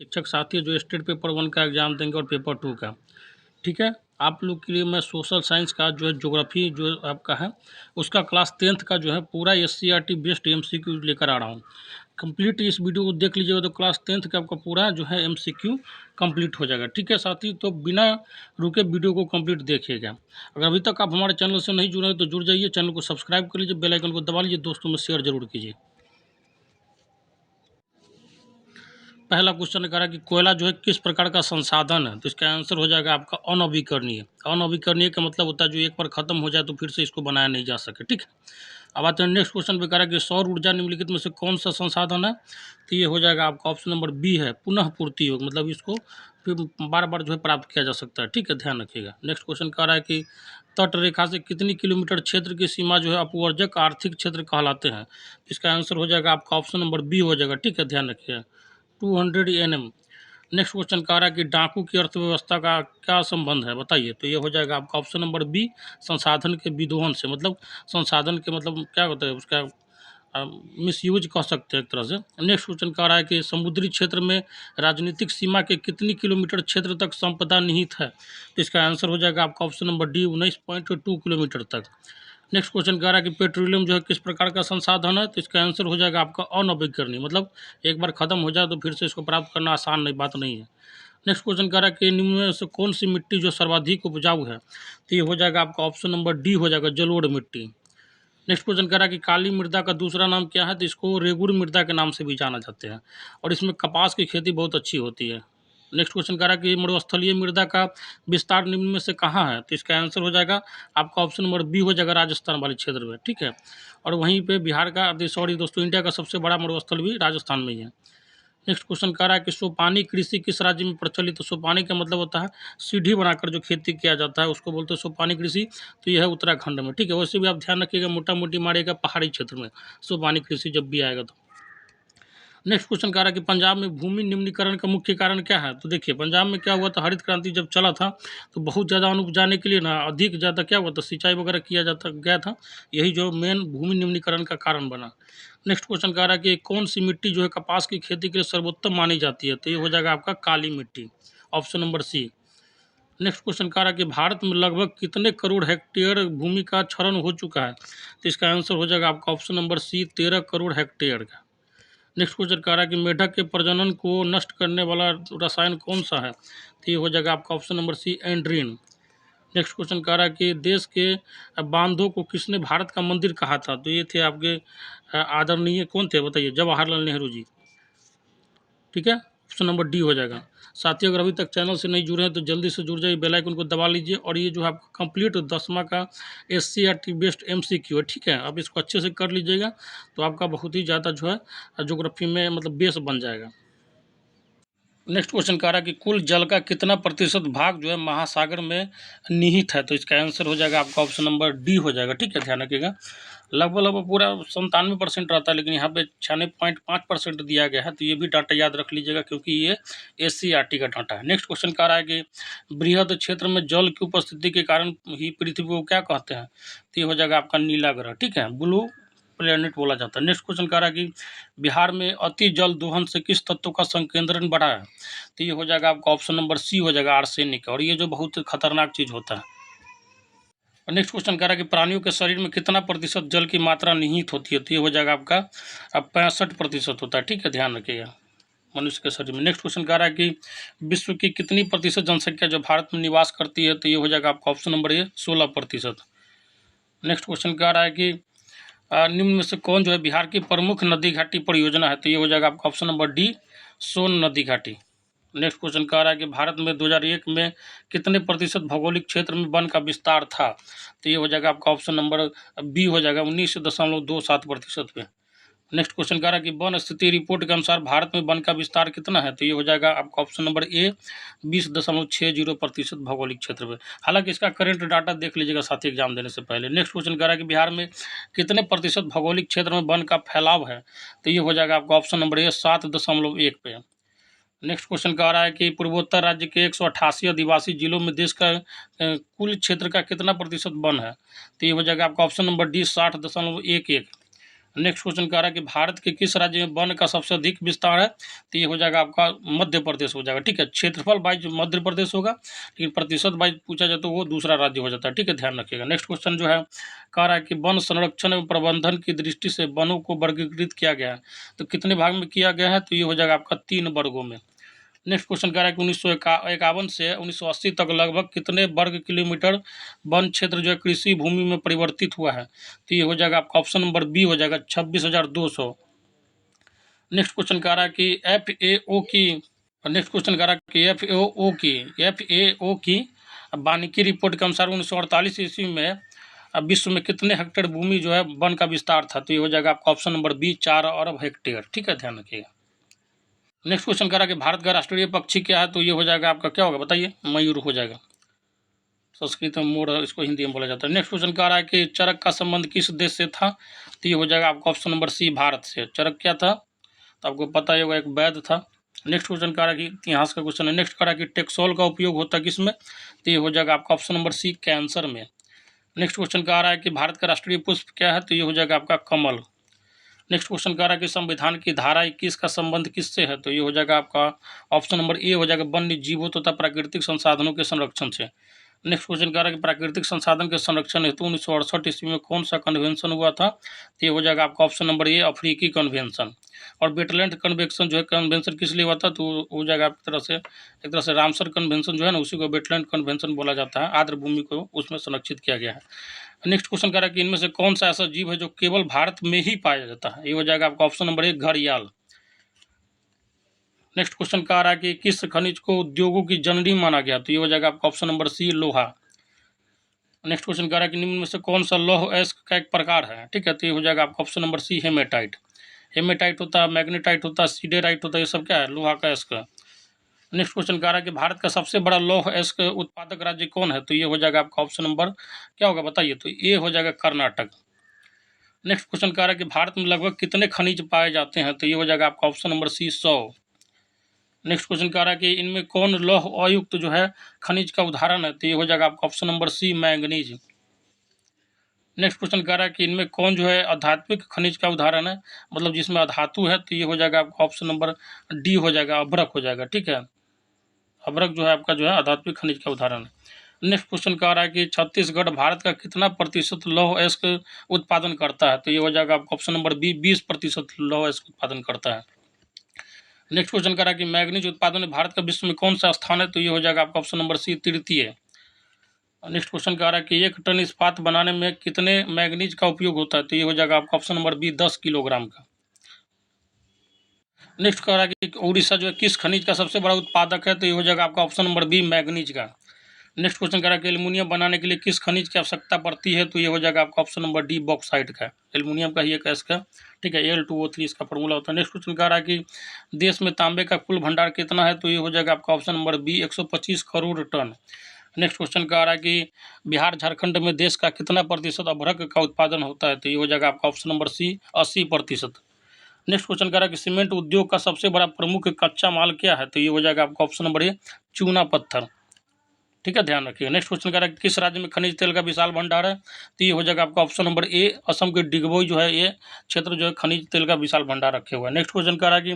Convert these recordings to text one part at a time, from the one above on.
शिक्षक साथी जो स्टेट पेपर 1 का एग्ज़ाम देंगे और पेपर 2 का, ठीक है। आप लोग के लिए मैं सोशल साइंस का जो है ज्योग्राफी जो आपका है उसका क्लास 10th का जो है पूरा एससीईआरटी बेस्ड एमसीक्यू लेकर आ रहा हूँ। कंप्लीट इस वीडियो को देख लीजिएगा तो क्लास 10th का आपका पूरा जो है एमसीक्यू कंप्लीट हो जाएगा, ठीक है साथी। तो बिना रुके वीडियो को कंप्लीट देखिएगा। अगर अभी तक आप हमारे चैनल से नहीं जुड़े हैं तो जुड़ जाइए, चैनल को सब्सक्राइब कर लीजिए, बेल आइकन को दबा लीजिए, दोस्तों में शेयर जरूर कीजिए। पहला क्वेश्चन कह रहा है कि कोयला जो है किस प्रकार का संसाधन है, तो इसका आंसर हो जाएगा आपका अनवीकरणीय। अनवीकरणीय का मतलब होता है जो एक बार खत्म हो जाए तो फिर से इसको बनाया नहीं जा सके, ठीक है। अब आते हैं नेक्स्ट क्वेश्चन पे, कह रहा है कि सौर ऊर्जा निम्नलिखित में से कौन सा संसाधन है, तो ये हो जाएगा आपका ऑप्शन नंबर बी है, पुनः पूर्ति योग, मतलब इसको फिर बार बार जो है प्राप्त किया जा सकता है, ठीक है, ध्यान रखिएगा। नेक्स्ट क्वेश्चन कह रहा है कि तट रेखा से कितनी किलोमीटर क्षेत्र की सीमा जो है अपवर्जक आर्थिक क्षेत्र कहलाते हैं, इसका आंसर हो जाएगा आपका ऑप्शन नंबर बी हो जाएगा, ठीक है, ध्यान रखिएगा, 200 NM। नेक्स्ट क्वेश्चन कह रहा है कि डाकू की अर्थव्यवस्था का क्या संबंध है, बताइए, तो ये हो जाएगा आपका ऑप्शन नंबर बी, संसाधन के विदोहन से, मतलब संसाधन के मतलब क्या होता है उसका मिसयूज कह सकते हैं एक तरह से। नेक्स्ट क्वेश्चन कह रहा है कि समुद्री क्षेत्र में राजनीतिक सीमा के कितनी किलोमीटर क्षेत्र तक संपदा निहित है, तो इसका आंसर हो जाएगा आपका ऑप्शन नंबर डी, 19.2 किलोमीटर तक। नेक्स्ट क्वेश्चन कह रहा है कि पेट्रोलियम जो है किस प्रकार का संसाधन है, तो इसका आंसर हो जाएगा आपका अनवीकरणीय, मतलब एक बार खत्म हो जाए तो फिर से इसको प्राप्त करना आसान नहीं बात नहीं है। नेक्स्ट क्वेश्चन कह रहा है कि निम्न में से कौन सी मिट्टी जो सर्वाधिक उपजाऊ है, तो ये हो जाएगा आपका ऑप्शन नंबर डी हो जाएगा, जलोढ़ मिट्टी। नेक्स्ट क्वेश्चन कह रहा है कि काली मृदा का दूसरा नाम क्या है, तो इसको रेगुर मृदा के नाम से भी जाना जाते हैं और इसमें कपास की खेती बहुत अच्छी होती है। नेक्स्ट क्वेश्चन कह रहा है कि मरुस्थलीय मृदा का विस्तार निम्न में से कहाँ है, तो इसका आंसर हो जाएगा आपका ऑप्शन नंबर बी हो जाएगा, राजस्थान वाले क्षेत्र में, ठीक है। और वहीं पे बिहार का, सॉरी दोस्तों, इंडिया का सबसे बड़ा मरुस्थल भी राजस्थान में ही है। नेक्स्ट क्वेश्चन कह रहा है कि सोपानी कृषि किस राज्य में प्रचलित, तो सोपानी का मतलब होता है सीढ़ी बनाकर जो खेती किया जाता है उसको बोलते हैं सोपानी कृषि, तो यह है उत्तराखंड में, ठीक है। वैसे भी आप ध्यान रखिएगा, मोटा मोटी मारिएगा पहाड़ी क्षेत्र में सोपानी कृषि जब भी आएगा तो। नेक्स्ट क्वेश्चन कह रहा है कि पंजाब में भूमि निम्नीकरण का मुख्य कारण क्या है, तो देखिए पंजाब में क्या हुआ था, हरित क्रांति जब चला था तो बहुत ज़्यादा अन्न उपजाने के लिए ना अधिक ज़्यादा क्या हुआ था, सिंचाई वगैरह किया जाता गया था, यही जो मेन भूमि निम्नीकरण का कारण बना। नेक्स्ट क्वेश्चन कह रहा है कि कौन सी मिट्टी जो है कपास की खेती के लिए सर्वोत्तम मानी जाती है, तो ये हो जाएगा आपका काली मिट्टी, option number C. Next question कह रहा है कि भारत में लगभग कितने करोड़ हेक्टेयर भूमि का क्षरण हो चुका है, तो इसका आंसर हो जाएगा आपका option number C, 13 crore hectare का। नेक्स्ट क्वेश्चन कह रहा है कि मेढक के प्रजनन को नष्ट करने वाला रसायन कौन सा है, तो ये हो जाएगा आपका ऑप्शन नंबर सी, एंड्रीन। नेक्स्ट क्वेश्चन कह रहा है कि देश के बांधों को किसने भारत का मंदिर कहा था, तो ये थे आपके आदरणीय कौन थे बताइए, जवाहरलाल नेहरू जी, ठीक है, ऑप्शन नंबर डी हो जाएगा। साथियों अगर अभी तक चैनल से नहीं जुड़े हैं तो जल्दी से जुड़ जाइए, बेल आइकन को दबा लीजिए, और ये जो है आपका कंप्लीट 10वां का एससीईआरटी बेस्ड एमसीक्यू है, ठीक है। अब इसको अच्छे से कर लीजिएगा तो आपका बहुत ही ज़्यादा जो है ज्योग्राफी में मतलब बेस बन जाएगा। नेक्स्ट क्वेश्चन कह रहा है कि कुल जल का कितना प्रतिशत भाग जो है महासागर में निहित है, तो इसका आंसर हो जाएगा आपका ऑप्शन नंबर डी हो जाएगा, ठीक है, ध्यान रखिएगा। लगभग लगभग पूरा 97% रहता है, लेकिन यहाँ पे 96.5% दिया गया है, तो ये भी डाटा याद रख लीजिएगा क्योंकि ये एससीईआरटी का डाटा है। नेक्स्ट क्वेश्चन कह रहा है कि बृहद क्षेत्र में जल की उपस्थिति के कारण ही पृथ्वी को क्या कहते हैं, तो ये हो जाएगा आपका नीला ग्रह, ठीक है, ब्लू प्लेनेट बोला जाता है। नेक्स्ट क्वेश्चन कह रहा है कि बिहार में अति जल दोहन से किस तत्व का संकेंद्रण बढ़ा है, तो ये हो जाएगा आपका ऑप्शन नंबर सी हो जाएगा, आर्सेनिक, और ये जो बहुत खतरनाक चीज़ होता है। नेक्स्ट क्वेश्चन कह रहा है कि प्राणियों के शरीर में कितना प्रतिशत जल की मात्रा निहित होती है, तो ये हो जाएगा आपका 65% होता है, ठीक है, ध्यान रखिएगा मनुष्य के शरीर में। नेक्स्ट क्वेश्चन कह रहा है कि विश्व की कितनी प्रतिशत जनसंख्या जो भारत में निवास करती है, तो ये हो जाएगा आपका option number A 16%। Next question कह रहा है कि निम्न में से कौन जो है बिहार की प्रमुख नदी घाटी परियोजना है, तो ये हो जाएगा आपका ऑप्शन नंबर डी, सोन नदी घाटी। नेक्स्ट क्वेश्चन कह रहा है कि भारत में 2001 में कितने प्रतिशत भौगोलिक क्षेत्र में वन का विस्तार था, तो ये हो जाएगा आपका ऑप्शन नंबर बी हो जाएगा, 19.27% पे। नेक्स्ट क्वेश्चन कह रहा है कि वन स्थिति रिपोर्ट के अनुसार भारत में वन का विस्तार कितना है, तो ये हो जाएगा आपका ऑप्शन नंबर ए, 20.60% भौगोलिक क्षेत्र में। हालांकि इसका करंट डाटा देख लीजिएगा साथी एग्जाम देने से पहले। नेक्स्ट क्वेश्चन कह रहा है कि बिहार में कितने प्रतिशत भौगोलिक क्षेत्र में वन का फैलाव है, तो ये हो जाएगा आपका ऑप्शन नंबर ए, 7.1 पे। नेक्स्ट क्वेश्चन कह रहा है कि पूर्वोत्तर राज्य के 188 आदिवासी जिलों में देश का कुल क्षेत्र का कितना प्रतिशत वन है, तो ये हो जाएगा आपका option number D, 60.11। Next question कह रहा है कि भारत के किस राज्य में वन का सबसे अधिक विस्तार है, तो ये हो जाएगा आपका मध्य प्रदेश हो जाएगा। ठीक है, क्षेत्रफल वाइज मध्य प्रदेश होगा, लेकिन प्रतिशत वाइज पूछा जाए तो वो दूसरा राज्य हो जाता है। ठीक है, ध्यान रखिएगा। नेक्स्ट क्वेश्चन जो है कह रहा है कि वन संरक्षण एवं प्रबंधन की दृष्टि से वनों को वर्गीकृत किया गया है, तो कितने भाग में किया गया है, तो ये हो जाएगा आपका 3 वर्गों में। नेक्स्ट क्वेश्चन कह रहा है कि 1951 से 1980 तक लगभग कितने वर्ग किलोमीटर वन क्षेत्र जो है कृषि भूमि में परिवर्तित हुआ है, तो ये हो जाएगा आपका ऑप्शन नंबर बी हो जाएगा 26,200। नेक्स्ट क्वेश्चन कह रहा है कि एफ ए ओ की वानिकी रिपोर्ट के अनुसार 1948 ईस्वी में विश्व में कितने हेक्टेयर भूमि जो है वन का विस्तार था, तो ये हो जाएगा आपका ऑप्शन नंबर बी 4 अरब हेक्टेयर। ठीक है, ध्यान रखिएगा। नेक्स्ट क्वेश्चन कह रहा है कि भारत का राष्ट्रीय पक्षी क्या है, तो ये हो जाएगा आपका क्या होगा बताइए, मयूर हो जाएगा। संस्कृत में मोर, इसको हिंदी में बोला जाता है। नेक्स्ट क्वेश्चन कह रहा है कि चरक का संबंध किस देश से था, तो ये हो जाएगा आपका ऑप्शन नंबर सी भारत से। चरक क्या था, तो आपको पता ही होगा, एक वैद्य था। नेक्स्ट क्वेश्चन कह रहा है कि इतिहास का क्वेश्चन है। नेक्स्ट कह रहा है कि टेक्सोल का उपयोग होता है किसमें, तो ये हो जाएगा आपका ऑप्शन नंबर सी कैंसर में। नेक्स्ट क्वेश्चन कह रहा है कि भारत का राष्ट्रीय पुष्प क्या है, तो ये हो जाएगा आपका कमल। नेक्स्ट क्वेश्चन कह रहा है कि संविधान की धारा 21 का संबंध किससे है, तो ये हो जाएगा आपका ऑप्शन नंबर ए हो जाएगा वन्य जीवों तथा प्राकृतिक संसाधनों के संरक्षण से। नेक्स्ट क्वेश्चन कह रहा है कि प्राकृतिक संसाधन के संरक्षण हेतु 1968 ईस्वी में कौन सा कन्वेंशन हुआ था, तो ये हो जाएगा आपका ऑप्शन नंबर ए अफ्रीकी कन्वेंशन। और वेटलैंड कन्वेंशन जो है कन्वेंशन किस लिए हुआ था, तो हो जाएगा एक तरह से रामसर कन्वेंशन जो है ना, उसी को वेटलैंड कन्वेंशन बोला जाता है। आर्द्र भूमि को उसमें संरक्षित किया गया है। नेक्स्ट क्वेश्चन कह रहा है कि इनमें से कौन सा ऐसा जीव है जो केवल भारत में ही पाया जाता है, ये हो जाएगा आपका ऑप्शन नंबर 1 घड़ियाल। नेक्स्ट क्वेश्चन कह रहा है कि किस खनिज को उद्योगों की जननी माना गया, तो ये हो जाएगा आपका ऑप्शन नंबर सी लोहा। नेक्स्ट क्वेश्चन कह रहा है कि निम्न में से कौन सा लौह अयस्क का एक प्रकार है, ठीक है, तो ये हो जाएगा आपका option number C hematite. Hematite होता है, मैग्नेटाइट होता है, सीडेराइट होता है, ये सब क्या है, लोहा का अयस्क। नेक्स्ट क्वेश्चन कह रहा है कि भारत का सबसे बड़ा लौह अयस्क उत्पादक राज्य कौन है, तो ये हो जाएगा आपका ऑप्शन नंबर क्या होगा बताइए, तो ये हो जाएगा कर्नाटक। नेक्स्ट क्वेश्चन कह रहा है कि भारत में लगभग कितने खनिज पाए जाते हैं, तो ये हो जाएगा आपका option number C 100। Next question कह रहा है कि इनमें कौन लौह अयुक्त जो है खनिज का उदाहरण है, तो ये हो जाएगा आपका option number C manganese. Next question कह रहा है कि इनमें कौन जो है आध्यात्मिक खनिज का उदाहरण है, मतलब जिसमें अधातु है, तो ये हो जाएगा आपका ऑप्शन नंबर डी हो जाएगा, अभ्रक हो जाएगा। ठीक है, अभ्रक जो है आपका जो है आध्यात्मिक खनिज का उदाहरण है। नेक्स्ट क्वेश्चन कह रहा है कि छत्तीसगढ़ भारत का कितना प्रतिशत लौह अयस्क उत्पादन करता है, तो ये हो जाएगा आपका ऑप्शन नंबर बी 20% लौह अयस्क उत्पादन करता है। नेक्स्ट क्वेश्चन कह रहा है कि मैग्नीज उत्पादन में भारत का विश्व में कौन सा स्थान है, तो ये हो जाएगा आपका ऑप्शन नंबर सी तृतीय। नेक्स्ट क्वेश्चन कह रहा है कि 1 टन इस्पात बनाने में कितने मैग्नीज का उपयोग होता है, तो ये हो जाएगा आपका ऑप्शन नंबर बी 10 किलोग्राम का। नेक्स्ट कह रहा है कि उड़ीसा जो है किस खनिज का सबसे बड़ा उत्पादक है, तो ये हो जाएगा आपका ऑप्शन नंबर बी मैग्नीज का। नेक्स्ट क्वेश्चन कह रहा है कि एल्युमिनियम बनाने के लिए किस खनिज की आवश्यकता पड़ती है, तो ये हो जाएगा आपका ऑप्शन नंबर डी बॉक्साइट का। एल्युमिनियम का ही एक इसका, ठीक है, Al2O3 इसका फॉर्मूला होता है। नेक्स्ट क्वेश्चन कह रहा है कि देश में तांबे का कुल भंडार कितना है, तो ये हो जाएगा आपका option number B 125 crore tonne. Next question कह रहा है कि बिहार झारखंड में देश का कितना प्रतिशत अभ्रक का उत्पादन होता है, तो ये हो जाएगा आपका option number C 80%। Next question कह रहा है कि सीमेंट उद्योग का सबसे बड़ा प्रमुख कच्चा माल क्या है, तो ये हो जाएगा आपका ऑप्शन नंबर ए चूना पत्थर। ठीक है, ध्यान रखिए। नेक्स्ट क्वेश्चन कह रहा है कि किस राज्य में खनिज तेल का विशाल भंडार है, तो ये हो जाएगा आपका ऑप्शन नंबर ए असम के डिगबोई जो है ये क्षेत्र जो है खनिज तेल का विशाल भंडार रखे हुआ है। नेक्स्ट क्वेश्चन कह रहा है कि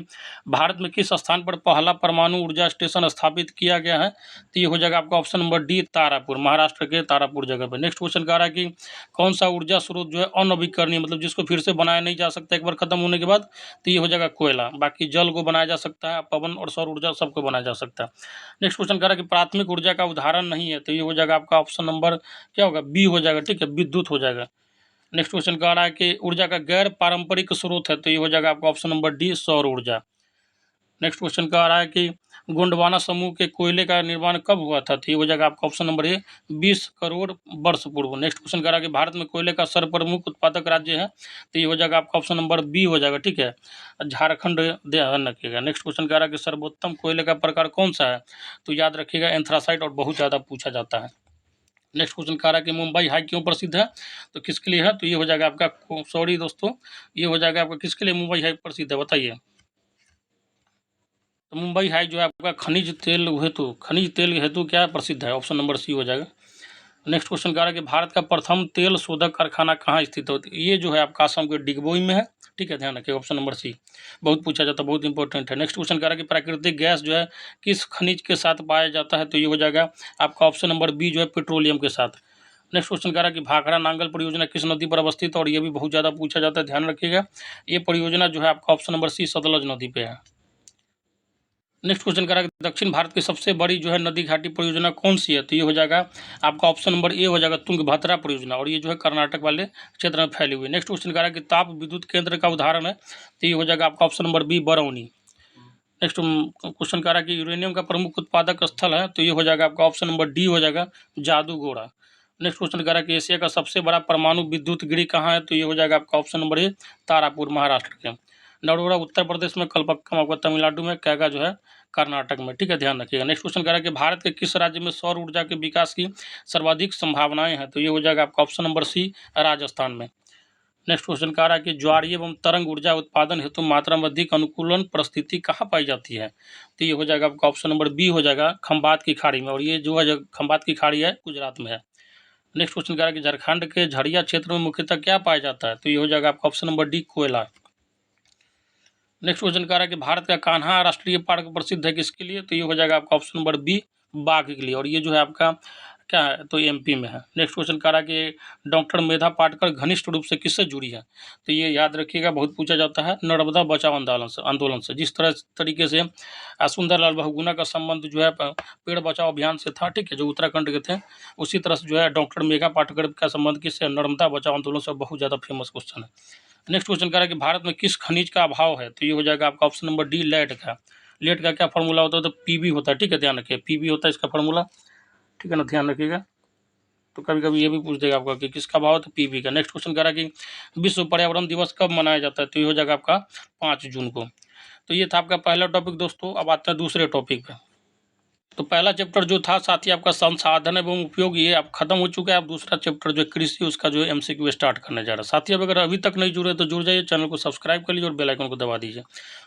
भारत में किस स्थान पर पहला परमाणु ऊर्जा स्टेशन स्थापित किया गया है, तो ये हो जाएगा आपका option number D Tarapur, Maharashtra के तारापुर जगह पर। नेक्स्ट क्वेश्चन कह रहा है कि कौन सा ऊर्जा स्रोत जो है अनवीकरणीय, मतलब जिसको फिर से बनाया नहीं जा सकता एक बार खत्म होने के बाद, तो ये हो जाएगा कोयला। बाकी जल को बनाया जा सकता है, पवन और सौर ऊर्जा सबको बनाया जा सकता है। नेक्स्ट क्वेश्चन कह रहा है कि प्राथमिक ऊर्जा का उदाहरण नहीं है, तो ये हो जाएगा आपका ऑप्शन नंबर क्या होगा बी हो जाएगा। ठीक है, विद्युत हो जाएगा। नेक्स्ट क्वेश्चन कह रहा है कि ऊर्जा का गैर पारंपरिक स्रोत है, तो ये हो जाएगा आपका ऑप्शन नंबर डी सौर ऊर्जा। नेक्स्ट क्वेश्चन कह रहा है कि गोंडवाना समूह के कोयले का निर्माण कब हुआ था, तो ये हो जाएगा आपका ऑप्शन नंबर ए 20 करोड़ वर्ष पूर्व। नेक्स्ट क्वेश्चन कह रहा है कि भारत में कोयले का सर्वप्रमुख उत्पादक राज्य है, तो ये हो जाएगा आपका ऑप्शन नंबर बी हो जाएगा। ठीक है, झारखंड ध्यान रखिएगा। नेक्स्ट क्वेश्चन कह रहा है कि सर्वोत्तम कोयले का प्रकार कौन सा है, तो याद रखिएगा एंथ्रासाइट, और बहुत ज़्यादा पूछा जाता है। नेक्स्ट क्वेश्चन कह रहा है कि मुंबई हाई क्यों प्रसिद्ध है, तो किसके लिए है, तो ये हो जाएगा आपका सॉरी दोस्तों, ये हो जाएगा आपका किसके लिए मुंबई हाई प्रसिद्ध है बताइए, तो मुंबई हाई जो है आपका खनिज तेल हेतु क्या प्रसिद्ध है, ऑप्शन नंबर सी हो जाएगा। नेक्स्ट क्वेश्चन कह रहा है कि भारत का प्रथम तेल शोधक कारखाना कहाँ स्थित होती है? ये जो है आपका असम के डिगबोई में है। ठीक है, ध्यान रखिए, ऑप्शन नंबर सी बहुत पूछा जाता है, बहुत इंपॉर्टेंट है। नेक्स्ट क्वेश्चन कह रहा है कि प्राकृतिक गैस जो है किस खनिज के साथ पाया जाता है? तो ये हो जाएगा आपका ऑप्शन नंबर बी जो है पेट्रोलियम के साथ। नेक्स्ट क्वेश्चन कह रहा है कि भाखड़ा नांगल परियोजना किस नदी पर अवस्थित है? और ये भी बहुत ज़्यादा पूछा जाता है, ध्यान रखिएगा। ये परियोजना जो है आपका ऑप्शन नंबर सी सतलज नदी पे है। नेक्स्ट क्वेश्चन करा दक्षिण भारत की सबसे बड़ी जो है नदी घाटी परियोजना कौन सी है? तो ये हो जाएगा आपका ऑप्शन नंबर ए हो जाएगा तुंगभद्रा परियोजना, और ये जो है कर्नाटक वाले क्षेत्र में फैली हुई है। नेक्स्ट क्वेश्चन करा कि ताप विद्युत केंद्र का उदाहरण है? तो ये हो जाएगा आपका option number B Barauni. Next question करा कि यूरेनियम का प्रमुख उत्पादक स्थल है? तो ये हो जाएगा आपका ऑप्शन नंबर डी हो जाएगा जादूगोड़ा। नेक्स्ट क्वेश्चन करा कि एशिया का सबसे बड़ा परमाणु विद्युत गृह कहाँ है? तो ये हो जाएगा आपका option number A Tarapur Maharashtra के। नरोड़ा उत्तर प्रदेश में, कलपक्कम आपका तमिलनाडु में, कैगा जो है कर्नाटक में। ठीक है, ध्यान रखिएगा। नेक्स्ट क्वेश्चन कह रहा है कि भारत के किस राज्य में सौर ऊर्जा के विकास की सर्वाधिक संभावनाएं हैं? तो ये हो जाएगा आपका ऑप्शन नंबर सी राजस्थान में। नेक्स्ट क्वेश्चन कह रहा है कि ज्वारीय एवं तरंग ऊर्जा उत्पादन हेतु मात्रा में अधिक अनुकूलन परिस्थिति कहाँ पाई जाती है? तो ये हो जाएगा आपका ऑप्शन नंबर बी हो जाएगा खंबात की खाड़ी में, और ये जो है खंबात की खाड़ी है गुजरात में है। नेक्स्ट क्वेश्चन कह रहा है कि झारखंड के झरिया क्षेत्र में मुख्यतः क्या पाया जाता है? तो ये हो जाएगा आपका ऑप्शन नंबर डी कोयला। नेक्स्ट क्वेश्चन कह रहा है कि भारत का कान्हा राष्ट्रीय पार्क प्रसिद्ध है किसके लिए? तो ये हो जाएगा आपका ऑप्शन नंबर बी बाघ के लिए, और ये जो है आपका क्या है? तो एमपी में है। नेक्स्ट क्वेश्चन कह रहा है कि डॉक्टर मेधा पाटकर घनिष्ठ रूप से किससे जुड़ी है? तो ये याद रखिएगा, बहुत पूछा जाता है, नर्मदा बचाओ आंदोलन से। जिस तरीके से सुंदरलाल बहुगुणा का संबंध जो है पेड़ बचाओ अभियान से था, ठीक है, जो उत्तराखंड के थे, उसी तरह से जो है डॉक्टर मेघा पाटकर का संबंध किससे? नर्मदा बचाओ आंदोलन से। बहुत ज़्यादा फेमस क्वेश्चन है। नेक्स्ट क्वेश्चन कह रहा है कि भारत में किस खनिज का अभाव है? तो ये हो जाएगा आपका ऑप्शन नंबर डी लेड का। लेड का क्या फॉर्मूला होता है? तो पीबी होता है। ठीक है, ध्यान रखिए, पीबी होता है इसका फॉर्मूला। ठीक है ना, ध्यान रखिएगा। तो कभी कभी ये भी पूछ देगा आपका कि किसका अभाव है? तो पीबी का। नेक्स्ट क्वेश्चन कह रहा है कि विश्व पर्यावरण दिवस कब मनाया जाता है? तो ये हो जाएगा आपका 5 जून को। तो ये था आपका पहला टॉपिक दोस्तों। अब आते हैं दूसरे टॉपिक पे। तो पहला चैप्टर जो था साथी आपका संसाधन एवं उपयोग, ये अब खत्म हो चुका है। अब दूसरा चैप्टर जो कृषि, उसका जो है एमसीक्यू स्टार्ट करने जा रहा है। साथी अब अगर अभी तक नहीं जुड़े तो जुड़ जाइए, चैनल को सब्सक्राइब कर लीजिए और बेल आइकन को दबा दीजिए,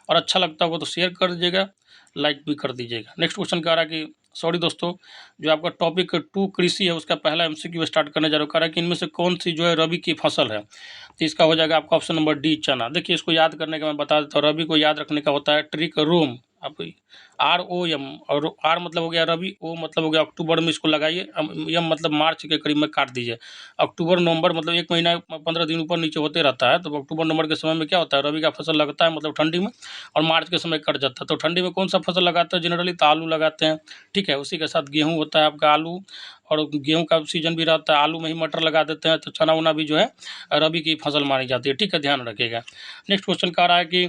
और अच्छा लगता होगा तो शेयर कर दीजिएगा, लाइक भी कर दीजिएगा। नेक्स्ट क्वेश्चन कह रहा है कि सॉरी दोस्तों, जो आपका टॉपिक 2 कृषि है, उसका पहला एमसीक्यू स्टार्ट करने जा रहा है। कह रहा है कि इनमें से कौन सी जो है रबी की फसल है? तो इसका हो जाएगा आपका ऑप्शन नंबर डी चना। देखिए, इसको याद करने का मैं बता देता हूँ। रबी को याद रखने का होता है ट्रिक रोम। आप ROM, और आर मतलब हो गया रबी, ओ मतलब हो गया अक्टूबर में इसको लगाइए, एम मतलब मार्च के करीब में काट दीजिए। अक्टूबर नवंबर मतलब 1 महीना 15 दिन ऊपर नीचे होते रहता है। तो अक्टूबर नवंबर के समय में क्या होता है? रबी का फसल लगता है, मतलब ठंडी में, और मार्च के समय कट जाता है। तो ठंडी में कौन सा फसल लगाते हैं जनरली? तो आलू लगाते हैं। ठीक है, उसी के साथ गेहूँ होता है आपका, आलू, और गेहूँ का सीजन भी रहता है, आलू में ही मटर लगा देते हैं। तो चना उना भी जो है रबी की फसल मानी जाती है। ठीक है, ध्यान रखिएगा। नेक्स्ट क्वेश्चन कह रहा है कि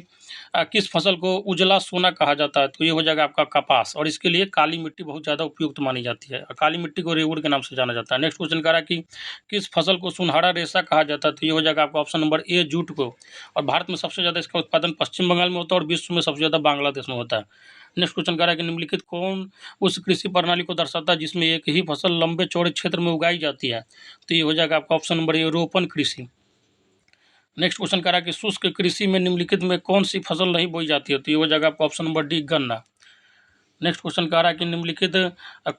किस फसल को उजला सोना कहा जाता है? तो ये हो जाएगा आपका कपास, और इसके लिए काली मिट्टी बहुत ज़्यादा उपयुक्त मानी जाती है, और काली मिट्टी को रेवुड के नाम से जाना जाता है। नेक्स्ट क्वेश्चन कह रहा है कि किस फसल को सुनहरा रेशा कहा जाता है? तो ये हो जाएगा आपका ऑप्शन नंबर ए जूट को, और भारत में सबसे ज़्यादा इसका उत्पादन पश्चिम बंगाल में होता है, और विश्व में सबसे ज़्यादा बांग्लादेश में होता है। नेक्स्ट क्वेश्चन कह रहा है कि निम्नलिखित कौन उस कृषि प्रणाली को दर्शाता है जिसमें एक ही फसल लंबे चौड़े क्षेत्र में उगाई जाती है? तो ये हो जाएगा आपका ऑप्शन नंबर ए रोपण कृषि। नेक्स्ट क्वेश्चन कह रहा है कि शुष्क कृषि में निम्नलिखित में कौन सी फसल नहीं बोई जाती है? तो ये हो जाएगा आपका ऑप्शन नंबर डी गन्ना। नेक्स्ट क्वेश्चन कह रहा है कि निम्नलिखित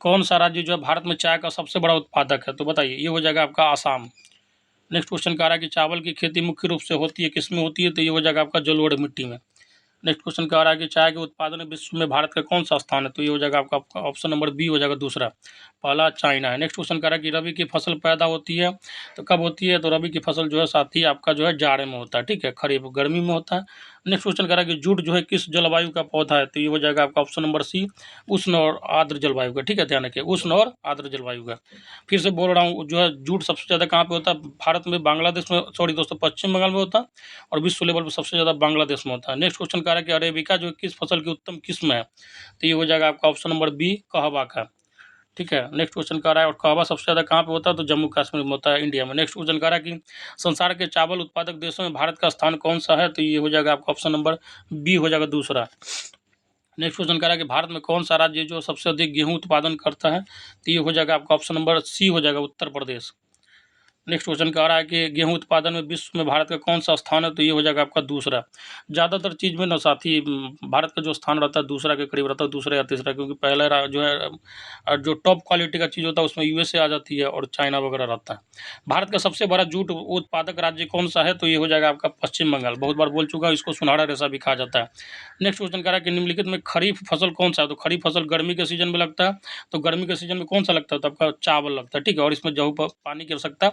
कौन सा राज्य जो है भारत में चाय का सबसे बड़ा उत्पादक है? तो बताइए, ये हो जाएगा आपका आसाम। नेक्स्ट क्वेश्चन कह रहा है कि चावल की खेती मुख्य रूप से होती है किस में होती है? तो ये हो जाएगा आपका जलोढ़ मिट्टी में। नेक्स्ट क्वेश्चन कह रहा है कि चाय के उत्पादन में विश्व में भारत का कौन सा स्थान है? तो ये हो जाएगा आपका ऑप्शन नंबर बी हो जाएगा दूसरा, पहला चाइना है। नेक्स्ट क्वेश्चन कह रहा है कि रबी की फसल पैदा होती है तो कब होती है? तो रबी की फसल जो है साथी आपका जो है जाड़े में होता है। ठीक है, खरीफ गर्मी में होता है। नेक्स्ट क्वेश्चन कह रहा है कि जूट जो है किस जलवायु का पौधा है? तो ये हो जाएगा आपका ऑप्शन नंबर सी उष्ण और आर्द्र जलवायु का। ठीक है, ध्यान रखिए, उष्ण और आर्द्र जलवायु का। फिर से बोल रहा हूँ, जो है जूट सबसे ज़्यादा कहाँ पे होता है? भारत में, बांग्लादेश में, सॉरी दोस्तों, पश्चिम बंगाल में होता है, और विश्व लेवल पर सबसे ज़्यादा बांग्लादेश में होता है। नेक्स्ट क्वेश्चन कह रहा है कि अरेबिका जो किस फसल की उत्तम किस्म है? तो ये हो जाएगा आपका ऑप्शन नंबर बी कहवा का। ठीक है, नेक्स्ट क्वेश्चन कह रहा है और कहवा सबसे ज़्यादा कहाँ पे होता है? तो जम्मू कश्मीर में होता है, इंडिया में। नेक्स्ट क्वेश्चन कह रहा है कि संसार के चावल उत्पादक देशों में भारत का स्थान कौन सा है? तो ये हो जाएगा आपका ऑप्शन नंबर बी हो जाएगा दूसरा। नेक्स्ट क्वेश्चन कह रहा है कि भारत में कौन सा राज्य जो सबसे अधिक गेहूँ उत्पादन करता है? तो ये हो जाएगा आपका ऑप्शन नंबर सी हो जाएगा उत्तर प्रदेश। नेक्स्ट क्वेश्चन कह रहा है कि गेहूं उत्पादन में विश्व में भारत का कौन सा स्थान है, तो ये हो जाएगा आपका दूसरा। ज़्यादातर चीज़ में ना साथी भारत का जो स्थान रहता है दूसरा के करीब रहता है, दूसरा या तीसरा, क्योंकि पहले जो है जो टॉप क्वालिटी का चीज़ होता है उसमें यूएसए आ जाती है और चाइना वगैरह रहता है। भारत का सबसे बड़ा जूट उत्पादक राज्य कौन सा है, तो ये हो जाएगा आपका पश्चिम बंगाल। बहुत बार बोल चुका हूँ, इसको सुनहरा रेशा भी कहा जाता है। नेक्स्ट क्वेश्चन कह रहा है कि निम्नलिखित में खरीफ फसल कौन सा है, तो खरीफ फसल गर्मी के सीजन में लगता है। तो गर्मी के सीजन में कौन सा लगता है, तो आपका चावल लगता है, ठीक है। और इसमें गेहूँ पर पानी की आवश्यकता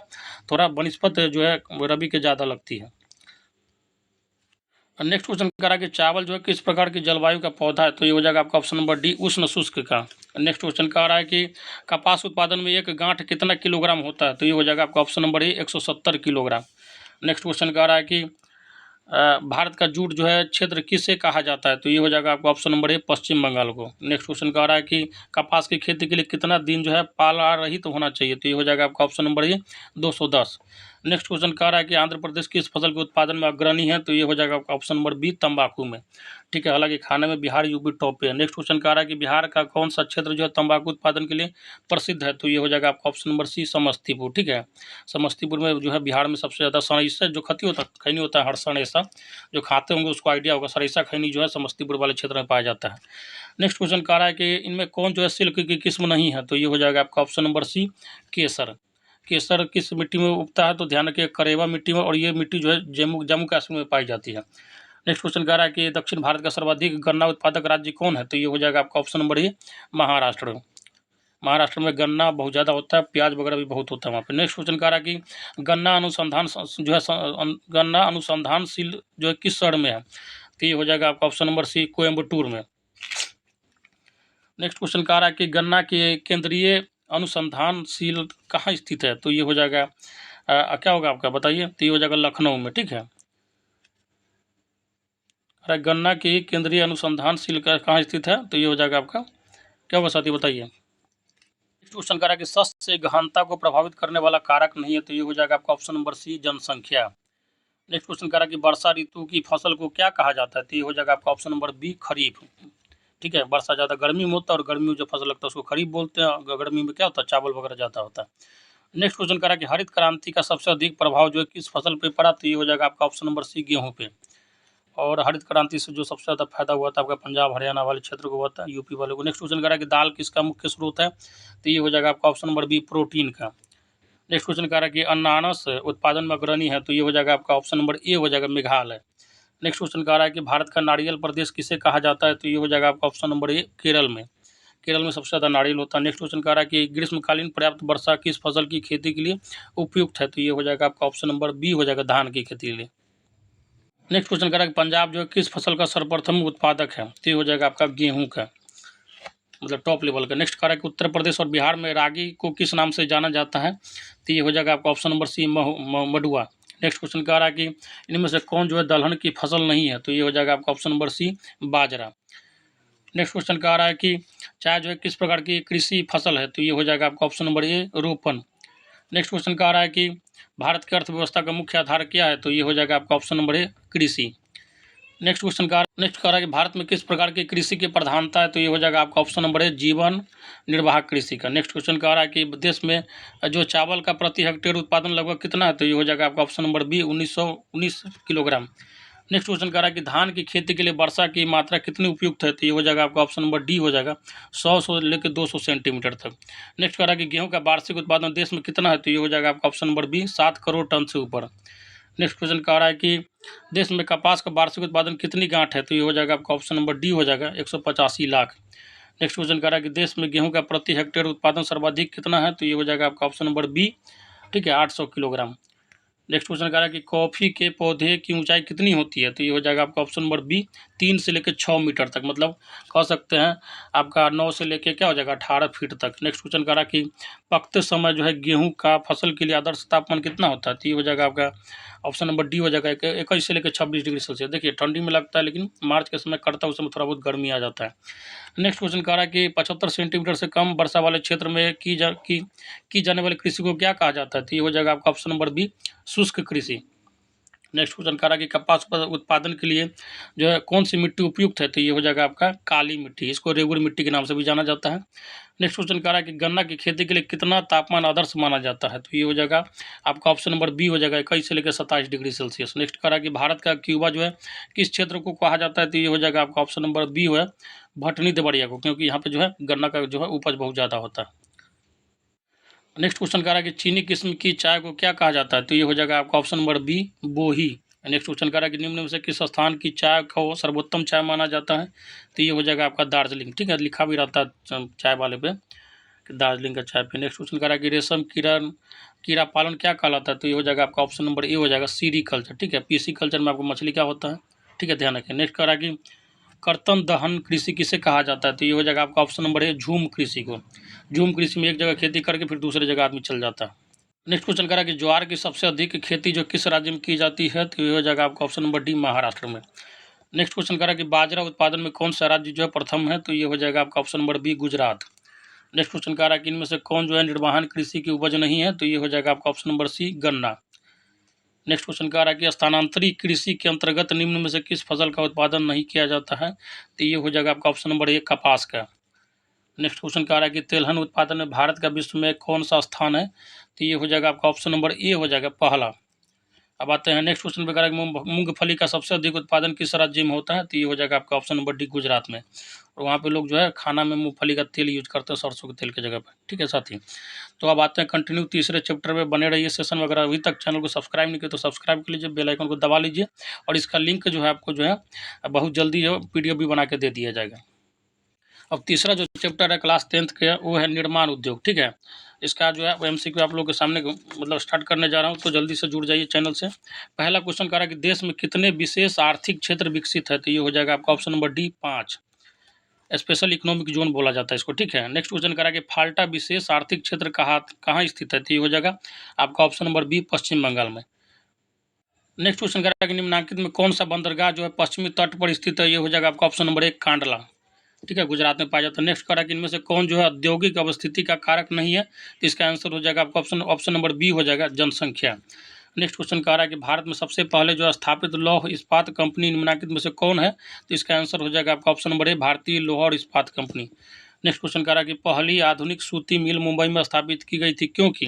थोड़ा बनिस्पत जो है रबी के ज़्यादा लगती है। नेक्स्ट क्वेश्चन करा कि चावल जो है किस प्रकार की जलवायु का पौधा है, तो ये हो जाएगा आपका ऑप्शन नंबर डी, उष्ण शुष्क का। नेक्स्ट क्वेश्चन कह रहा है कि कपास उत्पादन में एक गांठ कितना किलोग्राम होता है, तो ये हो जाएगा आपका option number A 170 kilogram. Next question कह रहा है कि भारत का जूट जो है क्षेत्र किसे कहा जाता है, तो ये हो जाएगा आपका ऑप्शन नंबर ए पश्चिम बंगाल को। नेक्स्ट क्वेश्चन कह रहा है कि कपास की खेती के लिए कितना दिन जो है पाला रहित तो होना चाहिए, तो ये हो जाएगा आपका option number A 210। Next question कह रहा है कि आंध्र प्रदेश किस फसल के उत्पादन में अग्रणी है, तो ये हो जाएगा आपका ऑप्शन नंबर बी तंबाकू में, ठीक है। हालांकि खाने में बिहार यूपी टॉप पे है। नेक्स्ट क्वेश्चन कह रहा है कि बिहार का कौन सा क्षेत्र जो है तंबाकू उत्पादन के लिए प्रसिद्ध है, तो ये हो जाएगा आपका ऑप्शन नंबर सी समस्तीपुर, ठीक है। समस्तीपुर में जो है बिहार में सबसे ज़्यादा सरेसा जो खैनी होता है, हर सरेसा जो खाते होंगे उसको आइडिया होगा, सरेसा खैनी जो है समस्तीपुर वाले क्षेत्र में पाया जाता है। नेक्स्ट क्वेश्चन कह रहा है कि इनमें कौन जो है सिल्क की किस्म नहीं है, तो ये हो जाएगा आपका ऑप्शन नंबर सी केसर। केसर किस मिट्टी में उगता है, तो ध्यान रखिए करेवा मिट्टी में, और ये मिट्टी जो है जम्मू जम्मू कश्मीर में पाई जाती है। नेक्स्ट क्वेश्चन कह रहा है कि दक्षिण भारत का सर्वाधिक गन्ना उत्पादक राज्य कौन है, तो ये हो जाएगा आपका option number A Maharashtra. Maharashtra में गन्ना बहुत ज़्यादा होता है, प्याज वगैरह भी बहुत होता है वहाँ पे। नेक्स्ट क्वेश्चन कह रहा है कि गन्ना अनुसंधान जो है गन्ना अनुसंधानशील जो है किस शहर में है, तो ये हो जाएगा आपका ऑप्शन नंबर सी कोयम्बटूर में। नेक्स्ट क्वेश्चन कह रहा है कि गन्ना के केंद्रीय अनुसंधानशील कहाँ स्थित है, तो ये हो जाएगा क्या होगा आपका बताइए, तो ये हो जाएगा लखनऊ में, ठीक है। अरे गन्ना की केंद्रीय अनुसंधानशील कहाँ स्थित है, तो ये हो जाएगा आपका क्या होगा साथी बताइए। नेक्स्ट क्वेश्चन कह रहा है कि शस्य से गहनता को प्रभावित करने वाला कारक नहीं है, तो ये हो जाएगा आपका ऑप्शन नंबर सी जनसंख्या। नेक्स्ट क्वेश्चन कह रहा है कि वर्षा ऋतु की फसल को क्या कहा जाता है, तो ये हो जाएगा आपका ऑप्शन नंबर बी खरीफ, ठीक है। वर्षा ज़्यादा गर्मी में होता है और गर्मी में जो फसल लगता है उसको खरीफ बोलते हैं, गर्मी में क्या होता है चावल वगैरह ज़्यादा होता है। नेक्स्ट क्वेश्चन कह रहा है कि हरित क्रांति का सबसे अधिक प्रभाव जो है किस फसल पे पड़ा, तो ये हो जाएगा आपका ऑप्शन नंबर सी गेहूँ पे। और हरित क्रांति से जो सबसे ज़्यादा फायदा हुआ था आपका पंजाब हरियाणा वाले क्षेत्र को हुआ था, यूपी वाले को। नेक्स्ट क्वेश्चन कह रहा है कि दाल किसका मुख्य स्रोत है, तो ये हो जाएगा आपका ऑप्शन नंबर बी प्रोटीन का। नेक्स्ट क्वेश्चन कह रहा है कि अनानास उत्पादन में अग्रणी है, तो ये हो जाएगा आपका ऑप्शन नंबर ए हो जाएगा मेघालय। नेक्स्ट क्वेश्चन कह रहा है कि भारत का नारियल प्रदेश किसे कहा जाता है, तो ये हो जाएगा आपका ऑप्शन नंबर ए केरल में। केरल में सबसे ज़्यादा नारियल होता है। नेक्स्ट क्वेश्चन कह रहा है कि ग्रीष्मकालीन पर्याप्त वर्षा किस फसल की खेती के लिए उपयुक्त है, तो ये हो जाएगा आपका ऑप्शन नंबर बी हो जाएगा धान की खेती के लिए। नेक्स्ट क्वेश्चन कह रहा है कि पंजाब जो है किस फसल का सर्वप्रथम उत्पादक है, तो ये हो जाएगा आपका गेहूँ का, मतलब टॉप लेवल का। नेक्स्ट कह रहा है कि उत्तर प्रदेश और बिहार में रागी को किस नाम से जाना जाता है, तो ये हो जाएगा आपका ऑप्शन नंबर सी मडुआ। नेक्स्ट क्वेश्चन कह रहा है कि इनमें से कौन जो है दलहन की फसल नहीं है, तो ये हो जाएगा आपका ऑप्शन नंबर सी बाजरा। नेक्स्ट क्वेश्चन कह रहा है कि चाय जो है किस प्रकार की कृषि फसल है, तो ये हो जाएगा आपका ऑप्शन नंबर ए रोपण। नेक्स्ट क्वेश्चन कह रहा है कि भारत की अर्थव्यवस्था का मुख्य आधार क्या है, तो ये हो जाएगा आपका ऑप्शन नंबर ए कृषि। नेक्स्ट कह रहा है कि भारत में किस प्रकार की कृषि की प्रधानता है, तो ये हो जाएगा आपका ऑप्शन नंबर है जीवन निर्वाह कृषि का। नेक्स्ट क्वेश्चन कह रहा है कि देश में जो चावल का प्रति हेक्टेयर उत्पादन लगभग कितना है, तो ये हो जाएगा आपका option number B 1919 kilogram. Next question कह रहा है कि धान की खेती के लिए वर्षा की मात्रा कितनी उपयुक्त है, तो ये हो जाएगा आपका ऑप्शन नंबर डी हो जाएगा 100 से लेकर 200 सेंटीमीटर तक। नेक्स्ट कह रहा है कि गेहूँ का वार्षिक उत्पादन देश में कितना है, तो ये हो जाएगा आपका option number B 7 crore ton से ऊपर। नेक्स्ट क्वेश्चन कह रहा है कि देश में कपास का वार्षिक उत्पादन कितनी गांठ है, तो ये हो जाएगा आपका ऑप्शन नंबर डी हो जाएगा 185 लाख। नेक्स्ट क्वेश्चन कह रहा है कि देश में गेहूं का प्रति हेक्टेयर उत्पादन सर्वाधिक कितना है, तो ये हो जाएगा आपका ऑप्शन नंबर बी, ठीक है 800 किलोग्राम। नेक्स्ट क्वेश्चन कह रहा है कि कॉफ़ी के पौधे की ऊंचाई कितनी होती है, तो ये हो जाएगा आपका ऑप्शन नंबर बी 3 से लेकर 6 मीटर तक, मतलब कह सकते हैं आपका 9 से लेकर क्या हो जाएगा 18 फीट तक। नेक्स्ट क्वेश्चन कह रहा है कि पकते समय जो है गेहूं का फसल के लिए आदर्श तापमान कितना होता है, तो ये हो जाएगा आपका ऑप्शन नंबर डी हो जाएगा 21 से लेकर 26 डिग्री सेल्सियस। देखिए ठंडी में लगता है लेकिन मार्च के समय कटता है उस समय थोड़ा बहुत गर्मी आ जाता है। नेक्स्ट क्वेश्चन कह रहा है कि 75 सेंटीमीटर से कम वर्षा वाले क्षेत्र में की जाने वाली कृषि को क्या कहा जाता है, तो ये हो जाएगा आपका ऑप्शन नंबर बी शुष्क कृषि। नेक्स्ट क्वेश्चन कह रहा है कि कपास उत्पादन के लिए जो है कौन सी मिट्टी उपयुक्त है, तो ये हो जाएगा आपका काली मिट्टी, इसको रेगुर मिट्टी के नाम से भी जाना जाता है। नेक्स्ट क्वेश्चन कह रहा है कि गन्ना की खेती के लिए कितना तापमान आदर्श माना जाता है, तो ये हो जाएगा आपका ऑप्शन नंबर बी हो जाएगा 21 से लेकर 27 डिग्री सेल्सियस। नेक्स्ट कह रहा है कि भारत का क्यूबा जो है किस क्षेत्र को कहा जाता है, तो ये हो जाएगा आपका ऑप्शन नंबर बी है भटनी देवरिया को, क्योंकि यहाँ पे जो है गन्ना का जो है उपज बहुत ज़्यादा होता है। नेक्स्ट क्वेश्चन कह रहा है कि चीनी किस्म की चाय को क्या कहा जाता है, तो ये हो जाएगा आपका ऑप्शन नंबर बी बोही। नेक्स्ट क्वेश्चन कह रहा है कि निम्न में से किस स्थान की चाय को सर्वोत्तम चाय माना जाता है, तो ये हो जाएगा आपका दार्जिलिंग। ठीक है, लिखा भी रहता है चाय वाले पे कि दार्जिलिंग का चाय पे। नेक्स्ट क्वेश्चन कह रहा है कि रेशम कीड़ा पालन क्या कहलाता है, तो ये हो जाएगा आपका ऑप्शन नंबर ए हो जाएगा सीरी कल्चर। ठीक है, पीसी कल्चर में आपको मछली क्या होता है, ठीक है, ध्यान रखें। नेक्स्ट कह रहा है कि कर्तन दहन कृषि किसे कहा जाता है, तो ये हो जाएगा आपका ऑप्शन नंबर ए झूम कृषि को। झूम कृषि में एक जगह खेती करके फिर दूसरे जगह आदमी चल जाता है। नेक्स्ट क्वेश्चन कह रहा है कि ज्वार की सबसे अधिक खेती जो किस राज्य में की जाती है, तो ये हो जाएगा आपका ऑप्शन नंबर डी महाराष्ट्र में। नेक्स्ट क्वेश्चन कह रहा है कि बाजरा उत्पादन में कौन सा राज्य जो है प्रथम है, तो ये हो जाएगा आपका option number B Gujarat. Next question कह रहा है कि इनमें से कौन जो है निर्वहन कृषि की उपज नहीं है, तो ये हो जाएगा आपका ऑप्शन नंबर सी गन्ना। नेक्स्ट क्वेश्चन कह रहा है कि स्थानांतरी कृषि के अंतर्गत निम्न में से किस फसल का उत्पादन नहीं किया जाता है, तो ये हो जाएगा आपका ऑप्शन नंबर ए कपास का। नेक्स्ट क्वेश्चन कह रहा है कि तिलहन उत्पादन में भारत का विश्व में कौन सा स्थान है, तो ये हो जाएगा आपका ऑप्शन नंबर ए हो जाएगा पहला। अब आते हैं नेक्स्ट क्वेश्चन पे कह रहा है कि मूंगफली का सबसे अधिक उत्पादन किस राज्य में होता है, तो ये हो जाएगा आपका ऑप्शन नंबर डी गुजरात में। और वहाँ पे लोग जो है खाना में मूंगफली का तेल यूज करते हैं सरसों के तेल की जगह पर। ठीक है साथी, तो अब आते हैं कंटिन्यू तीसरे चैप्टर में, बने रहिए सेशन वगैरह। अभी तक चैनल को सब्सक्राइब नहीं किया तो सब्सक्राइब कर लीजिए, बेल आइकन को दबा लीजिए, और इसका लिंक जो है आपको जो है बहुत जल्दी जो PDF भी बना के दे दिया जाएगा। अब तीसरा जो चैप्टर है क्लास 10th के वो है निर्माण उद्योग। ठीक है, इसका जो है MCQ आप लोगों के सामने मतलब स्टार्ट करने जा रहा हूँ, तो जल्दी से जुड़ जाइए चैनल से। पहला क्वेश्चन कह रहा है कि देश में कितने विशेष आर्थिक क्षेत्र विकसित है, तो ये हो जाएगा आपका option number D 5। Special economic zone बोला जाता है इसको। ठीक है, नेक्स्ट क्वेश्चन कह रहा है कि फाल्टा विशेष आर्थिक क्षेत्र कहाँ स्थित है, तो ये हो जाएगा आपका ऑप्शन नंबर बी पश्चिम बंगाल में। नेक्स्ट क्वेश्चन कह रहा है कि निम्नलिखित में कौन सा बंदरगाह जो है पश्चिमी तट पर स्थित है, ये हो जाएगा आपका ऑप्शन नंबर 1 कांडला। ठीक है, गुजरात में पाया जाता है। नेक्स्ट कह रहा है कि इनमें से कौन जो है औद्योगिक अवस्थिति का कारक नहीं है, तो इसका आंसर हो जाएगा आपका ऑप्शन नंबर बी हो जाएगा जनसंख्या। नेक्स्ट क्वेश्चन कह रहा है कि भारत में सबसे पहले जो स्थापित लौह इस्पात कंपनी निम्नलिखित में से कौन है, तो इसका आंसर हो जाएगा आपका ऑप्शन नंबर ए भारतीय लोहा और इस्पात कंपनी। नेक्स्ट क्वेश्चन कह रहा है कि पहली आधुनिक सूती मिल मुंबई में स्थापित की गई थी, क्योंकि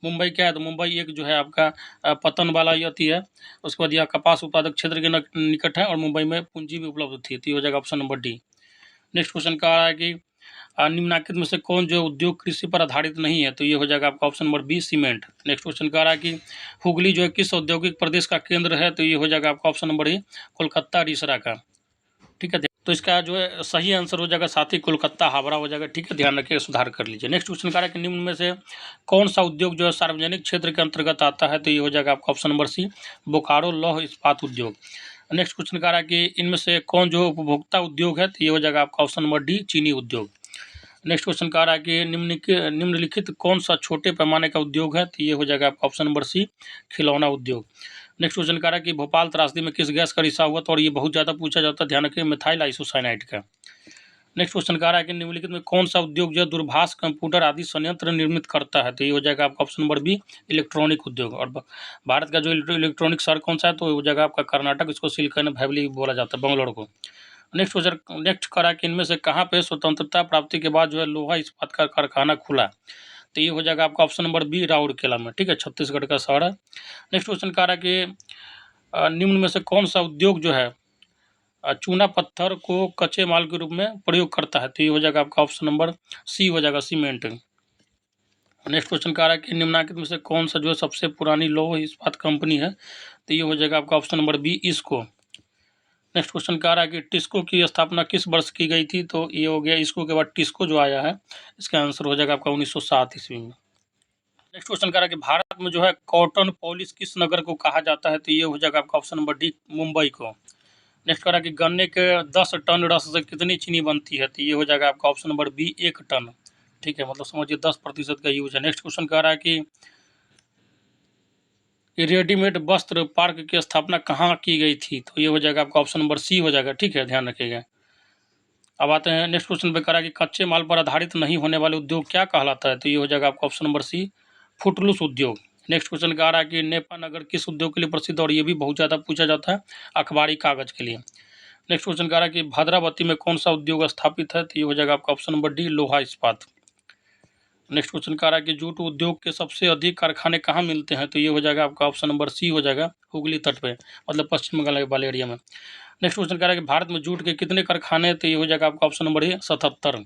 मुंबई क्या है, तो मुंबई एक जो है आपका पतन वाला यति है, उसके बाद यह कपास उत्पादक क्षेत्र के निकट है और मुंबई में पूंजी भी उपलब्ध थी, तो ये हो जाएगा option number D. Next question कह रहा है कि निम्नलिखित में से कौन जो उद्योग कृषि पर आधारित नहीं है, तो ये हो जाएगा आपका option number B cement. Next question कह रहा है कि हुगली जो है किस औद्योगिक प्रदेश का केंद्र है, तो ये हो जाएगा आपका option number A Kolkata Rishra का। ठीक है, तो इसका जो है सही आंसर हो जाएगा साथ ही कोलकाता हावड़ा हो जाएगा। ठीक है, ध्यान रखिए, सुधार कर लीजिए। नेक्स्ट क्वेश्चन कह रहा है कि निम्न में से कौन सा उद्योग जो है सार्वजनिक क्षेत्र के अंतर्गत आता है, तो ये हो जाएगा आपका ऑप्शन नंबर सी बोकारो लौह इस्पात उद्योग। नेक्स्ट क्वेश्चन कह रहा है कि इनमें से कौन जो उपभोक्ता उद्योग है, तो ये हो जाएगा आपका ऑप्शन नंबर डी चीनी उद्योग। नेक्स्ट क्वेश्चन कह रहा है कि निम्नलिखित कौन सा छोटे पैमाने का उद्योग है, तो ये हो जाएगा आपका ऑप्शन नंबर सी खिलौना उद्योग। नेक्स्ट क्वेश्चन कह रहा है कि भोपाल त्रासदी में किस गैस का रिसाव हुआ था, और ये बहुत ज़्यादा पूछा जाता है, ध्यान रखिए मिथाइल आइसोसाइनाइड का। नेक्स्ट क्वेश्चन कह रहा है कि निम्नलिखित में कौन सा उद्योग जो दूरभाष कंप्यूटर आदि संयंत्र निर्मित करता है, तो ये हो जाएगा आपका ऑप्शन नंबर बी इलेक्ट्रॉनिक उद्योग। और भारत का जो इलेक्ट्रॉनिक शहर कौन सा है, तो हो जाएगा आपका कर्नाटक, इसको सिलिकॉन वैली बोला जाता है, बेंगलोर को। नेक्स्ट कह रहा है कि इनमें से कहाँ पे स्वतंत्रता प्राप्ति के बाद जो है लोहा इस्पात का कारखाना खुला, तो ये हो जाएगा आपका ऑप्शन नंबर बी राउरकेला में। ठीक है, छत्तीसगढ़ का शहर है। नेक्स्ट क्वेश्चन कह रहा है कि निम्न में से कौन सा उद्योग जो है चूना पत्थर को कच्चे माल के रूप में प्रयोग करता है, तो ये हो जाएगा आपका ऑप्शन नंबर सी हो जाएगा सीमेंट। नेक्स्ट क्वेश्चन कह रहा है कि निम्नलिखित में से कौन सा जो है सबसे पुरानी लौह इस्पात कंपनी है, तो ये हो जाएगा आपका ऑप्शन नंबर बी इसको। नेक्स्ट क्वेश्चन कह रहा है कि टिस्को की स्थापना किस वर्ष की गई थी, तो ये हो गया इसको के बाद टिस्को जो आया है, इसका आंसर हो जाएगा आपका 1907 ईस्वी में। नेक्स्ट क्वेश्चन कह रहा है कि भारत में जो है कॉटन पॉलिश किस नगर को कहा जाता है, तो ये हो जाएगा आपका ऑप्शन नंबर डी मुंबई को। नेक्स्ट कह रहा है कि गन्ने के 10 टन रस से कितनी चीनी बनती है, तो ये हो जाएगा आपका ऑप्शन नंबर बी 1 टन। ठीक है, मतलब समझिए 10% का यूज है। नेक्स्ट क्वेश्चन कह रहा है कि रेडीमेड वस्त्र पार्क की स्थापना कहाँ की गई थी, तो ये हो जाएगा आपका ऑप्शन नंबर सी हो जाएगा। ठीक है, ध्यान रखिएगा। अब आते हैं नेक्स्ट क्वेश्चन पे, कह रहा है कि कच्चे माल पर आधारित नहीं होने वाले उद्योग क्या कहलाता है, तो ये हो जाएगा आपका ऑप्शन नंबर सी फुटलूस उद्योग। नेक्स्ट क्वेश्चन क्या आ रहा है कि नेपा नगर किस उद्योग के लिए प्रसिद्ध है, और ये भी बहुत ज़्यादा पूछा जाता है, अखबारी कागज के लिए। नेक्स्ट क्वेश्चन कह रहा है कि भद्रावती में कौन सा उद्योग स्थापित है, तो ये हो जाएगा आपका ऑप्शन नंबर डी, लोहा इस्पात। नेक्स्ट क्वेश्चन कह रहा है कि जूट उद्योग के सबसे अधिक कारखाने कहाँ मिलते हैं, तो ये हो जाएगा आपका ऑप्शन नंबर सी हो जाएगा, हुगली तट पे, मतलब पश्चिम बंगाल वाले एरिया में। नेक्स्ट क्वेश्चन कह रहा है कि भारत में जूट के कितने कारखाने हैं, तो ये हो जाएगा आपका option number A 77।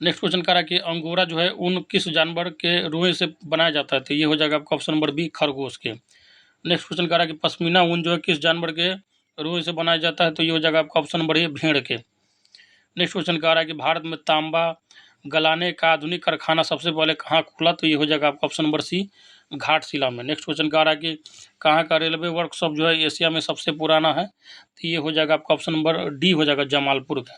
Next question कह रहा है कि अंगोरा जो है ऊन किस जानवर के रोए से बनाया जाता है, तो ये हो जाएगा आपका ऑप्शन नंबर बी, खरगोश के। नेक्स्ट क्वेश्चन कह रहा है कि पश्मीना ऊन जो है किस जानवर के रोए से बनाया जाता है, तो ये हो जाएगा आपका ऑप्शन नंबर ए, भेड़ के। नेक्स्ट क्वेश्चन कह रहा है कि भारत में तांबा गलाने का आधुनिक कारखाना सबसे पहले कहाँ खुला, तो ये हो जाएगा आपका ऑप्शन नंबर सी, घाटशिला में। नेक्स्ट क्वेश्चन कह रहा है कि कहाँ का रेलवे वर्कशॉप जो है एशिया में सबसे पुराना है, तो ये हो जाएगा आपका ऑप्शन नंबर डी हो जाएगा, जमालपुर का।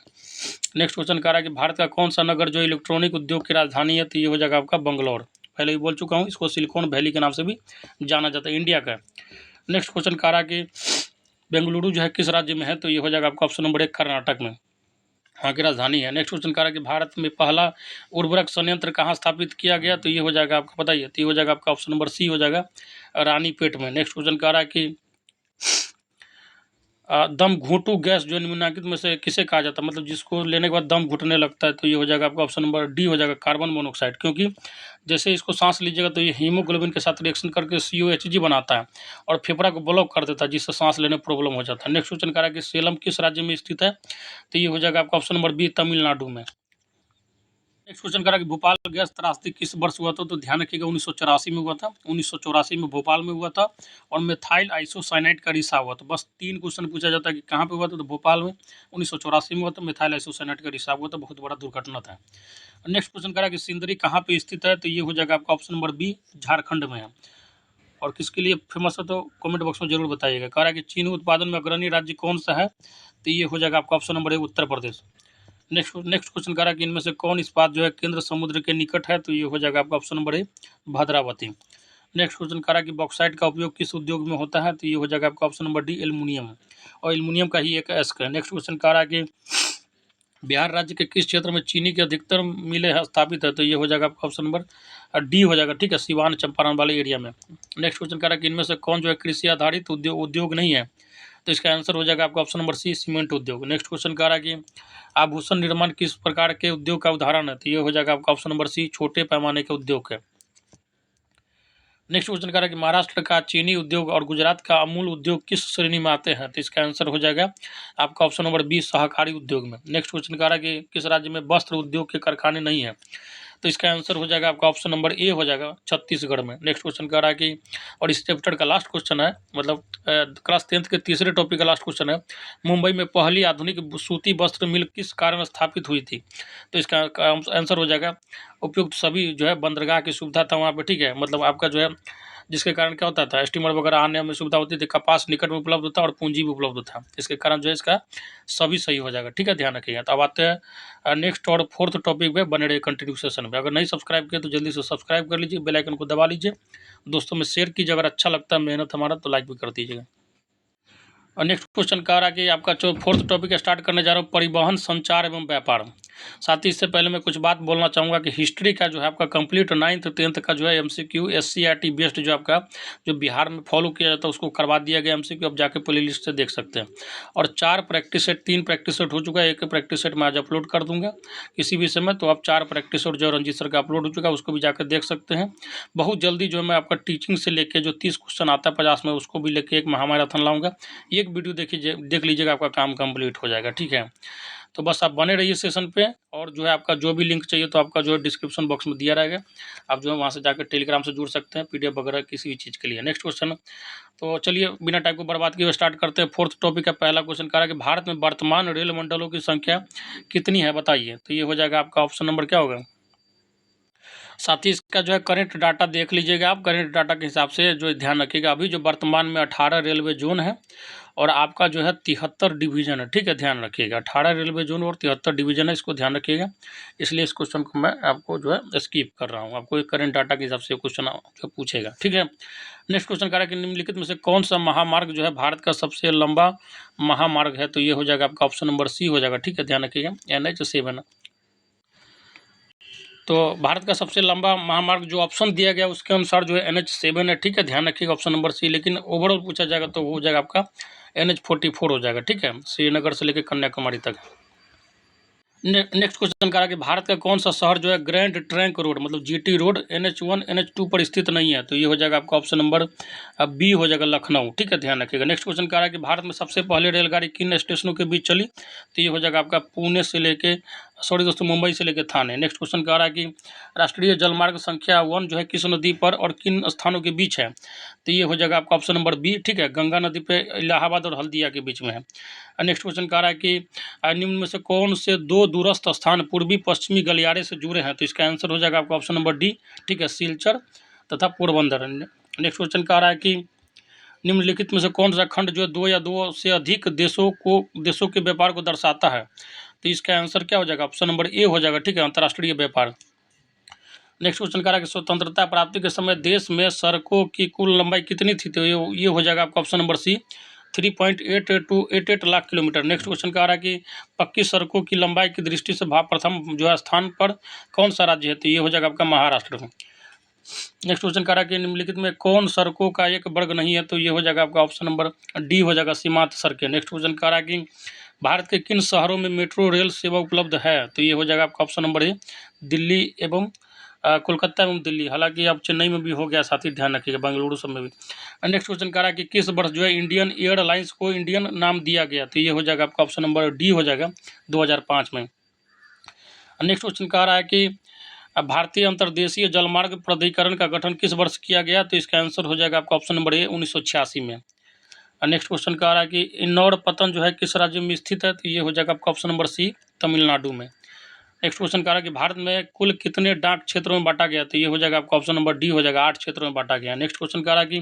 नेक्स्ट क्वेश्चन कह रहा है कि भारत का कौन सा नगर जो इलेक्ट्रॉनिक उद्योग की राजधानी है, तो ये हो जाएगा आपका बंगलौर। पहले भी बोल चुका हूँ, इसको सिलिकॉन वैली के नाम से भी जाना जाता है, इंडिया का। नेक्स्ट क्वेश्चन कह रहा है कि बेंगलुरु जो है किस राज्य में है, तो ये हो जाएगा आपका ऑप्शन नंबर एक, कर्नाटक में, वहाँ की राजधानी है। नेक्स्ट क्वेश्चन कह रहा है कि भारत में पहला उर्वरक संयंत्र कहाँ स्थापित किया गया, तो ये हो जाएगा आपका बताइए, तो ये हो जाएगा आपका ऑप्शन नंबर सी हो जाएगा, रानीपेट में। नेक्स्ट क्वेश्चन कह रहा है कि दम घोंटू गैस जो निम्नलिखित में से किसे कहा जाता है, मतलब जिसको लेने के बाद दम घुटने लगता है, तो ये हो जाएगा आपका ऑप्शन नंबर डी हो जाएगा, कार्बन मोनोऑक्साइड। क्योंकि जैसे इसको सांस लीजिएगा तो ये हीमोग्लोबिन के साथ रिएक्शन करके COHG बनाता है और फेफड़ा को ब्लॉक कर देता है, जिससे सांस लेने में प्रॉब्लम हो जाता है। नेक्स्ट क्वेश्चन कह रहा है कि सेलम किस राज्य में स्थित है, तो ये हो जाएगा आपका ऑप्शन नंबर बी, तमिलनाडु में। नेक्स्ट क्वेश्चन करा कि भोपाल गैस त्रासदी किस वर्ष हुआ था, तो ध्यान रखिएगा 1984 में हुआ था, 1984 में भोपाल में हुआ था, और मेथाइल आइसोसाइनाइड का रिसाव हुआ था। बस 3 क्वेश्चन पूछा जाता है कि कहाँ पे हुआ था, तो भोपाल में 1984 में हुआ था, मेथाइल आइसोसाइनाइड का रिसाव हुआ था, बहुत बड़ा दुर्घटना था। नेक्स्ट क्वेश्चन करा कि सिंदरी कहाँ पे स्थित है, तो ये हो जाएगा आपका ऑप्शन नंबर बी, झारखंड में है। और किसके लिए फेमस है, तो कमेंट बॉक्स में जरूर बताइएगा। कह रहा है कि चीनी उत्पादन में अग्रणी राज्य कौन सा है, तो ये हो जाएगा आपका option number A, Uttar Pradesh. Next question कह रहा है कि इनमें से कौन इस्पात जो है केंद्र समुद्र के निकट है, तो ये हो जाएगा आपका option number A, Bhadravati. Next question कह रहा है कि बॉक्साइट का उपयोग किस उद्योग में होता है, तो ये हो जाएगा आपका ऑप्शन नंबर डी, एल्युमिनियम, और एल्युमिनियम का ही एक एस्क है। नेक्स्ट क्वेश्चन कह रहा है कि बिहार राज्य के किस क्षेत्र में चीनी के अधिकतर मिलें स्थापित है, तो ये हो जाएगा आपका ऑप्शन नंबर डी हो जाएगा, ठीक है, सिवान चंपारण वाले एरिया में। नेक्स्ट क्वेश्चन कह रहा है कि इनमें से कौन जो है कृषि आधारित उद्योग नहीं है, तो इसका आंसर हो जाएगा आपका ऑप्शन नंबर सी, सीमेंट उद्योग। नेक्स्ट क्वेश्चन कह रहा है कि आभूषण निर्माण किस प्रकार के उद्योग का उदाहरण है, तो ये हो जाएगा आपका ऑप्शन नंबर सी, छोटे पैमाने के उद्योग है। नेक्स्ट क्वेश्चन कह रहा है कि महाराष्ट्र का चीनी उद्योग और गुजरात का अमूल उद्योग किस श्रेणी में आते हैं, तो इसका आंसर हो जाएगा आपका ऑप्शन नंबर बी, सहकारी उद्योग में। नेक्स्ट क्वेश्चन कह रहा है कि किस राज्य में वस्त्र उद्योग के कारखाने नहीं है, तो इसका आंसर हो जाएगा आपका ऑप्शन नंबर ए हो जाएगा, छत्तीसगढ़ में। नेक्स्ट क्वेश्चन कह रहा है कि, और इस चैप्टर का लास्ट क्वेश्चन है, मतलब क्लास 10th के तीसरे टॉपिक का लास्ट क्वेश्चन है, मुंबई में पहली आधुनिक सूती वस्त्र मिल किस कारण स्थापित हुई थी, तो इसका आंसर हो जाएगा उपयुक्त सभी जो है बंदरगाह की सुविधा था वहाँ पे, ठीक है, मतलब आपका जो है जिसके कारण क्या होता था, स्टीमर वगैरह आने में सुविधा होती थी, कपास निकट में उपलब्ध होता और पूंजी भी उपलब्ध था, इसके कारण जो है इसका सभी सही हो जाएगा, ठीक है, ध्यान रखिएगा। तो अब आते हैं नेक्स्ट और फोर्थ टॉपिक पे, बने रहे कंटिन्यू सेशन में। अगर नहीं सब्सक्राइब किया तो जल्दी से सब्सक्राइब कर लीजिए, बेल आइकन को दबा लीजिए, दोस्तों में शेयर कीजिए, अगर अच्छा लगता है मेहनत हमारा तो लाइक भी कर दीजिएगा। और नेक्स्ट क्वेश्चन कह रहा है कि आपका जो फोर्थ टॉपिक स्टार्ट करने जा रहा हूँ, परिवहन, संचार एवं व्यापार। साथ ही इससे पहले मैं कुछ बात बोलना चाहूँगा कि हिस्ट्री का जो है आपका कंप्लीट 9th 10th का जो है MCQ SCRT बेस्ड जो आपका जो बिहार में फॉलो किया जाता है उसको करवा दिया गया MCQ, अब जाके प्ले लिस्ट से देख सकते हैं। और 4 प्रैक्टिस सेट, 3 प्रैक्टिस सेट हो चुका है, एक प्रैक्टिस सेट मैं आज अपलोड कर दूंगा किसी भी समय, तो अब 4 प्रैक्टिस सेट जो रंजीत सर का अपलोड हो चुका है उसको भी जाकर देख सकते हैं। बहुत जल्दी जो है मैं आपका टीचिंग से लेके जो 30 क्वेश्चन आता है 50 में, उसको भी लेके एक महामैराथन लाऊंगा। एक वीडियो देख लीजिएगा, आपका काम कंप्लीट हो जाएगा, ठीक है। तो बस आप बने रहिए सेशन पे, और जो है आपका जो भी लिंक चाहिए तो आपका जो है डिस्क्रिप्शन बॉक्स में दिया रहेगा, आप जो है वहाँ से जाकर टेलीग्राम से जुड़ सकते हैं PDF वगैरह किसी भी चीज़ के लिए। नेक्स्ट क्वेश्चन, तो चलिए बिना टाइम को बर्बाद किए स्टार्ट करते हैं। फोर्थ टॉपिक का पहला क्वेश्चन कह रहा है कि भारत में वर्तमान रेल मंडलों की संख्या कितनी है बताइए, तो ये हो जाएगा आपका ऑप्शन नंबर क्या होगा। साथ ही इसका जो है करेंट डाटा देख लीजिएगा आप, करेंट डाटा के हिसाब से जो ध्यान रखिएगा। अभी जो वर्तमान में 18 रेलवे जोन है और आपका जो है 73 डिवीजन है, ठीक है, ध्यान रखिएगा। 18 रेलवे जोन और 73 डिवीजन है, इसको ध्यान रखिएगा। इसलिए इस क्वेश्चन को मैं आपको जो है स्किप कर रहा हूँ, आपको एक करेंट डाटा के हिसाब से क्वेश्चन जो पूछेगा, ठीक है। नेक्स्ट क्वेश्चन कह रहा है कि निम्नलिखित में से कौन सा महामार्ग जो है भारत का सबसे लंबा महामार्ग है, तो ये हो जाएगा आपका ऑप्शन नंबर सी हो जाएगा, ठीक है, ध्यान रखिएगा, NH7। तो भारत का सबसे लंबा महामार्ग जो ऑप्शन दिया गया उसके अनुसार जो है NH7 है, ठीक है, ध्यान रखिएगा ऑप्शन नंबर सी। लेकिन ओवरऑल पूछा जाएगा तो वो हो जाएगा आपका NH44 हो जाएगा, ठीक है, श्रीनगर से लेकर कन्याकुमारी तक। नेक्स्ट क्वेश्चन करा कि भारत का कौन सा शहर जो है ग्रैंड ट्रंक रोड मतलब GT रोड NH1 NH2 पर स्थित नहीं है, तो ये हो जाएगा आपका ऑप्शन नंबर बी हो जाएगा, लखनऊ, ठीक है, ध्यान रखिएगा। नेक्स्ट क्वेश्चन कह रहा है कि भारत में सबसे पहले रेलगाड़ी किन स्टेशनों के बीच चली, तो ये हो जाएगा आपका पुणे से लेके मुंबई से लेकर थाने। नेक्स्ट क्वेश्चन कह रहा है कि राष्ट्रीय जलमार्ग संख्या 1 जो है किस नदी पर और किन स्थानों के बीच है, तो ये हो जाएगा आपका ऑप्शन नंबर बी, ठीक है, गंगा नदी पे इलाहाबाद और हल्दिया के बीच में है। नेक्स्ट क्वेश्चन कह रहा है कि निम्न में से कौन से दो दूरस्थ स्थान पूर्वी पश्चिमी गलियारे से जुड़े हैं, तो इसका आंसर हो जाएगा आपका ऑप्शन नंबर डी, ठीक है, सिलचर तथा पोरबंदर। नेक्स्ट क्वेश्चन कह रहा है कि निम्नलिखित में से कौन सा खंड जो है दो या दो से अधिक देशों के व्यापार को दर्शाता है, तो इसका आंसर क्या हो जाएगा, ऑप्शन नंबर ए हो जाएगा, ठीक है, अंतर्राष्ट्रीय व्यापार। नेक्स्ट क्वेश्चन कह रहा है कि स्वतंत्रता प्राप्ति के समय देश में सड़कों की कुल लंबाई कितनी थी, तो ये हो जाएगा आपका option number C, 3.88 lakh kilometre. Next question कह रहा है कि पक्की सड़कों की लंबाई की दृष्टि से प्रथम जो है स्थान पर कौन सा राज्य है, तो ये हो जाएगा आपका महाराष्ट्र में। नेक्स्ट क्वेश्चन कह रहा है कि निम्नलिखित में कौन सड़कों का एक वर्ग नहीं है, तो ये हो जाएगा आपका ऑप्शन नंबर डी हो जाएगा, सीमांत सड़कें। नेक्स्ट क्वेश्चन कह रहा है कि भारत के किन शहरों में मेट्रो रेल सेवा उपलब्ध है, तो ये हो जाएगा आपका ऑप्शन नंबर ए, दिल्ली एवं कोलकाता एवं दिल्ली, हालांकि अब चेन्नई में भी हो गया, साथ ही ध्यान रखिएगा, बेंगलुरु सब में भी। नेक्स्ट क्वेश्चन कह रहा है कि किस वर्ष जो है इंडियन एयरलाइंस को इंडियन नाम दिया गया, तो ये हो जाएगा आपका ऑप्शन नंबर डी हो जाएगा, 2005 में। नेक्स्ट क्वेश्चन कह रहा है कि भारतीय अंतर्देशीय जलमार्ग प्राधिकरण का गठन किस वर्ष किया गया, तो इसका आंसर हो जाएगा आपका ऑप्शन नंबर ए, 1986 में। नेक्स्ट क्वेश्चन कह रहा है कि इन्नौर पतन जो है किस राज्य में स्थित है, तो ये हो जाएगा आपका ऑप्शन नंबर सी, तमिलनाडु में। नेक्स्ट क्वेश्चन कह रहा है कि भारत में कुल कितने डाक क्षेत्रों में बांटा गया, तो ये हो जाएगा आपका ऑप्शन नंबर डी हो जाएगा, 8 क्षेत्रों में बांटा गया। नेक्स्ट क्वेश्चन कह रहा है कि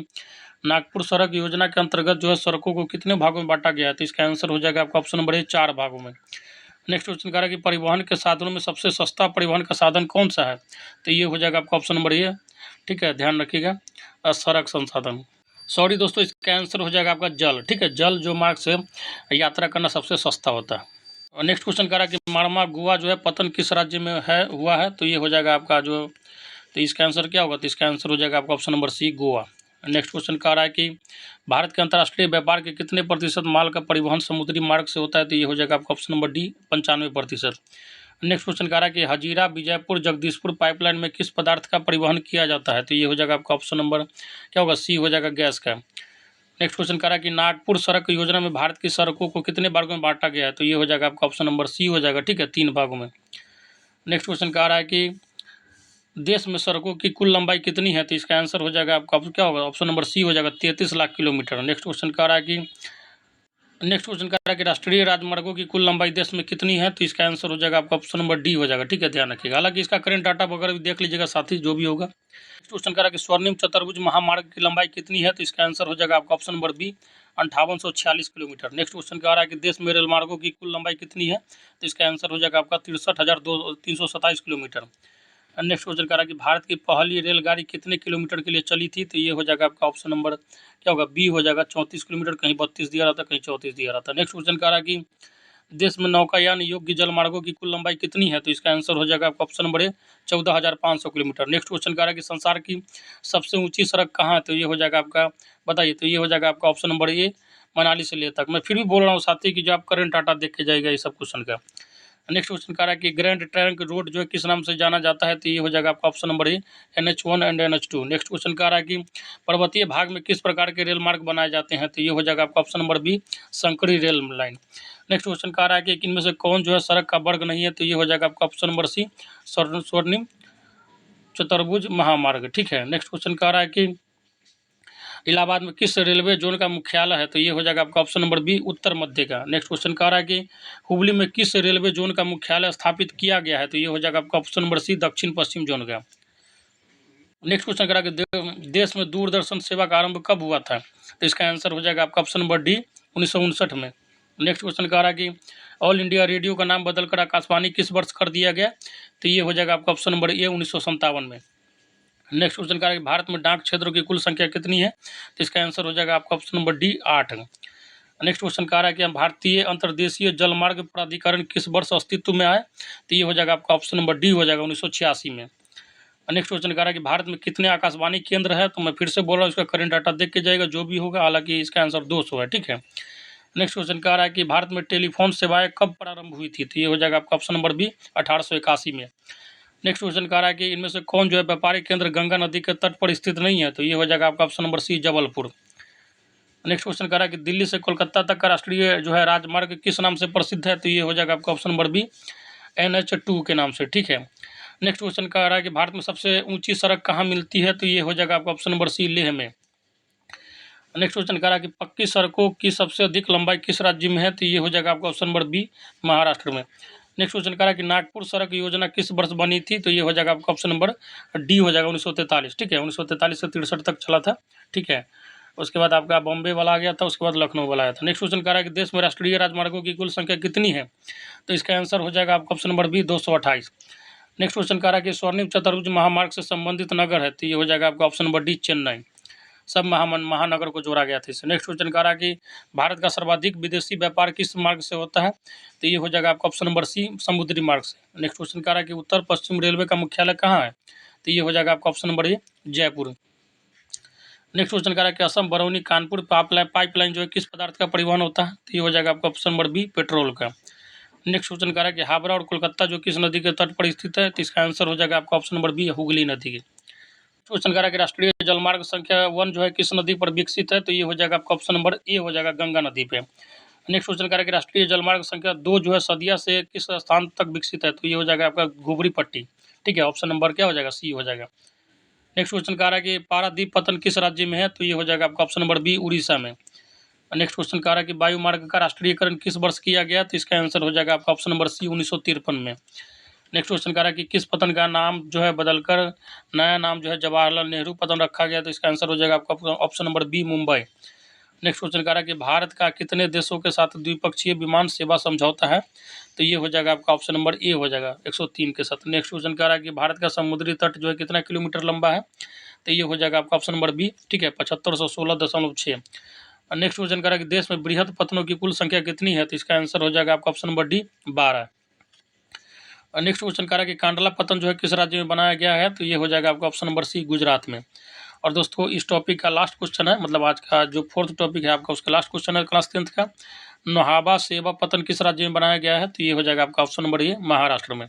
नागपुर सड़क योजना के अंतर्गत जो है सड़कों को कितने भागों में बांटा गया है, तो इसका आंसर हो जाएगा आपका ऑप्शन नंबर ए, 4 भागों में। नेक्स्ट क्वेश्चन कह रहा है कि परिवहन के साधनों में सबसे सस्ता परिवहन का साधन कौन सा है, तो ये हो जाएगा आपका ऑप्शन नंबर ए, ठीक है, ध्यान रखिएगा, सड़क संसाधन। सॉरी दोस्तों, इसका आंसर हो जाएगा आपका जल, ठीक है, जल जो मार्ग से यात्रा करना सबसे सस्ता होता है। और नेक्स्ट क्वेश्चन कह रहा है कि मार्मा गोवा जो है पतन किस राज्य में हुआ है, तो ये हो जाएगा आपका जो, तो इसका आंसर क्या होगा, तो इसका आंसर हो जाएगा आपका option number C, Goa. Next question कह रहा है कि भारत के अंतर्राष्ट्रीय व्यापार के कितने प्रतिशत माल का परिवहन समुद्री मार्ग से होता है, तो ये हो जाएगा आपका option number D, 95%। Next question कह रहा है कि हजीरा बीजापुर जगदीशपुर पाइपलाइन में किस पदार्थ का परिवहन किया जाता है, तो ये हो जाएगा आपका ऑप्शन नंबर क्या होगा, सी हो जाएगा, गैस का। नेक्स्ट क्वेश्चन कह रहा है कि नागपुर सड़क योजना में भारत की सड़कों को कितने भागों में बांटा गया है, तो ये हो जाएगा आपका ऑप्शन नंबर सी हो जाएगा, ठीक है, 3 भागों में। नेक्स्ट क्वेश्चन कह रहा है कि देश में सड़कों की कुल लंबाई कितनी है, तो इसका आंसर हो जाएगा आपका क्या होगा, ऑप्शन नंबर सी हो जाएगा, 33 लाख किलोमीटर। नेक्स्ट क्वेश्चन कह रहा है कि राष्ट्रीय राजमार्गों की कुल लंबाई देश में कितनी है, तो इसका आंसर हो जाएगा आपका ऑप्शन नंबर डी हो जाएगा, ठीक है, ध्यान रखिएगा, हालांकि इसका करंट डाटा वगैरह भी देख लीजिएगा साथ ही जो भी होगा। नेक्स्ट क्वेश्चन कह रहा है कि स्वर्णिम चतुर्भुज महामार्ग की लंबाई कितनी है, तो इसका आंसर हो जाएगा आपका option number B, 5846 kilometre. Next question कह रहा है कि देश में रेल मार्गों की कुल लंबाई कितनी है, तो इसका आंसर हो जाएगा आपका 63,327 किलोमीटर। नेक्स्ट क्वेश्चन कह रहा है कि भारत की पहली रेलगाड़ी कितने किलोमीटर के लिए चली थी, तो ये हो जाएगा आपका ऑप्शन नंबर क्या होगा, बी हो जाएगा, 34 किलोमीटर, कहीं 32 दिया रहता, कहीं 34 दिया रहता। नेक्स्ट क्वेश्चन कह रहा है कि देश में नौकायान योग्य जलमार्गों की कुल लंबाई कितनी है, तो इसका आंसर हो जाएगा आपका option number A, 14,500 kilometre. Next question कह रहा है कि संसार की सबसे ऊंची सड़क कहाँ है, तो ये हो जाएगा आपका, बताइए, तो ये हो जाएगा आपका ऑप्शन नंबर ए, मनाली से लेह तक। मैं फिर भी बोल रहा हूँ साथी कि जो आप करंट डाटा देख के जाएगा ये सब क्वेश्चन का। नेक्स्ट क्वेश्चन कह रहा है कि ग्रैंड ट्रंक रोड जो है किस नाम से जाना जाता है, तो ये हो जाएगा आपका option number A, NH1 and NH2। Next question कह रहा है कि पर्वतीय भाग में किस प्रकार के रेल मार्ग बनाए जाते हैं, तो ये हो जाएगा आपका ऑप्शन नंबर बी, संकरी रेल लाइन। नेक्स्ट क्वेश्चन कह रहा है कि इनमें से कौन जो है सड़क का वर्ग नहीं है, तो ये हो जाएगा आपका ऑप्शन नंबर सी, स्वर्णिम चतुर्भुज महामार्ग, ठीक है। नेक्स्ट क्वेश्चन कह रहा है कि इलाहाबाद में किस रेलवे जोन का मुख्यालय है, तो ये हो जाएगा आपका ऑप्शन नंबर बी, उत्तर मध्य का। नेक्स्ट क्वेश्चन कह रहा है कि हुबली में किस रेलवे जोन का मुख्यालय स्थापित किया गया है, तो ये हो जाएगा आपका ऑप्शन नंबर सी, दक्षिण पश्चिम जोन का। नेक्स्ट क्वेश्चन कह रहा है कि देश में दूरदर्शन सेवा का आरंभ कब हुआ था, तो इसका आंसर हो जाएगा आपका ऑप्शन नंबर डी, 1959 में। नेक्स्ट क्वेश्चन कह रहा है कि ऑल इंडिया रेडियो का नाम बदलकर आकाशवाणी किस वर्ष कर दिया गया, तो ये हो जाएगा आपका ऑप्शन नंबर ए, 1957 में। नेक्स्ट क्वेश्चन कह रहा है कि भारत में डाक क्षेत्रों की कुल संख्या कितनी है, तो इसका आंसर हो जाएगा आपका option number D, 8। Next question कह रहा है कि भारतीय अंतर्देशीय जलमार्ग प्राधिकरण किस वर्ष अस्तित्व में आए, तो ये हो जाएगा आपका ऑप्शन नंबर डी हो जाएगा 1986 में। नेक्स्ट क्वेश्चन कह रहा है कि भारत में कितने आकाशवाणी केंद्र है, तो मैं फिर से बोल रहा हूँ इसका करंट डाटा देख के जाएगा जो भी होगा, हालांकि इसका आंसर 200 है, ठीक है। नेक्स्ट क्वेश्चन कह रहा है कि भारत में टेलीफोन सेवाएं कब प्रारंभ हुई थी, तो ये हो जाएगा आपका ऑप्शन नंबर बी 1881 में। नेक्स्ट क्वेश्चन कह रहा है कि इनमें से कौन जो है व्यापारिक केंद्र गंगा नदी के तट पर स्थित नहीं है, तो ये हो जाएगा आपका option number C Jabalpur. Next question कह रहा है कि दिल्ली से कोलकाता तक का राष्ट्रीय जो है राजमार्ग किस नाम से प्रसिद्ध है, तो ये हो जाएगा आपका ऑप्शन नंबर बी NH2 के नाम से, ठीक है। नेक्स्ट क्वेश्चन कह रहा है कि भारत में सबसे ऊंची सड़क कहाँ मिलती है, तो ये हो जाएगा आपका ऑप्शन नंबर सी लेह में। नेक्स्ट क्वेश्चन कह रहा है कि पक्की सड़कों की सबसे अधिक लंबाई किस राज्य में है, तो ये हो जाएगा आपका ऑप्शन नंबर बी महाराष्ट्र में। नेक्स्ट क्वेश्चन कह रहा है कि नागपुर सड़क योजना किस वर्ष बनी थी, तो ये हो जाएगा आपका ऑप्शन नंबर डी हो जाएगा 1943, ठीक है। 1943 से 63 तक चला था, ठीक है। उसके बाद आपका बॉम्बे वाला आ गया था, उसके बाद लखनऊ वाला आया था। नेक्स्ट क्वेश्चन कह रहा है कि देश में राष्ट्रीय राजमार्गों की कुल संख्या कितनी है, तो इसका आंसर हो जाएगा आपका option number B 228। Next question कह रहा है कि स्वर्णिम चतुर्भुज महामार्ग से संबंधित नगर है, तो ये हो जाएगा आपका ऑप्शन नंबर डी चेन्नई। सब महानगर को जोड़ा गया था इससे। नेक्स्ट क्वेश्चन कह रहा है कि भारत का सर्वाधिक विदेशी व्यापार किस मार्ग से होता है, तो ये हो जाएगा आपका ऑप्शन नंबर सी समुद्री मार्ग से। नेक्स्ट क्वेश्चन कह रहा है कि उत्तर पश्चिम रेलवे का मुख्यालय कहाँ है, तो ये हो जाएगा आपका option number A Jaipur. Next question कह रहा है कि असम बरौनी कानपुर पाइपलाइन जो है किस पदार्थ का परिवहन होता है, तो ये हो जाएगा आपका ऑप्शन नंबर बी पेट्रोल का। नेक्स्ट क्वेश्चन कह रहा है कि हावड़ा और कोलकाता जो किस नदी के तट पर स्थित है, तो इसका आंसर हो जाएगा आपका ऑप्शन नंबर बी हुगली नदी के। क्वेश्चन कह रहा है कि राष्ट्रीय जलमार्ग संख्या 1 जो है किस नदी पर विकसित है, तो ये हो जाएगा आपका ऑप्शन नंबर ए हो जाएगा गंगा नदी पे। नेक्स्ट क्वेश्चन कह रहा है कि राष्ट्रीय जलमार्ग संख्या 2 जो है सदिया से किस स्थान तक विकसित है, तो ये हो जाएगा आपका घुबरी पट्टी, ठीक है। ऑप्शन नंबर क्या हो जाएगा सी हो जाएगा। नेक्स्ट क्वेश्चन कह रहा है कि पारादीप पतन किस राज्य में है, तो ये हो जाएगा आपका ऑप्शन नंबर बी उड़ीसा में। नेक्स्ट क्वेश्चन कह रहा है कि वायुमार्ग का राष्ट्रीयकरण किस वर्ष किया गया, तो इसका आंसर हो जाएगा आपका ऑप्शन नंबर सी 1953 में। नेक्स्ट क्वेश्चन कह रहा है कि किस पतन का नाम जो है बदलकर नया नाम जो है जवाहरलाल नेहरू पतन रखा गया, तो इसका आंसर हो जाएगा आपका option number B Mumbai. Next question कह रहा है कि भारत का कितने देशों के साथ द्विपक्षीय विमान सेवा समझौता है, तो ये हो जाएगा आपका ऑप्शन नंबर ए हो जाएगा 103 के साथ। नेक्स्ट क्वेश्चन कह रहा है कि भारत का समुद्री तट जो है कितना किलोमीटर लंबा है, तो ये हो जाएगा आपका ऑप्शन नंबर बी, ठीक है 7516.6। नेक्स्ट क्वेश्चन कह रहा है कि देश में बृहद पतनों की कुल संख्या कितनी है, तो इसका आंसर हो जाएगा आपका option number D 12। Next question कह रहा है कि कांडला पतन जो है किस राज्य में बनाया गया है, तो ये हो जाएगा आपका ऑप्शन नंबर सी गुजरात में। और दोस्तों इस टॉपिक का लास्ट क्वेश्चन है, मतलब आज का जो 4th टॉपिक है आपका उसका लास्ट क्वेश्चन है क्लास 10th का। नोहाबा सेवा पतन किस राज्य में बनाया गया है, तो ये हो जाएगा आपका ऑप्शन नंबर ए महाराष्ट्र में।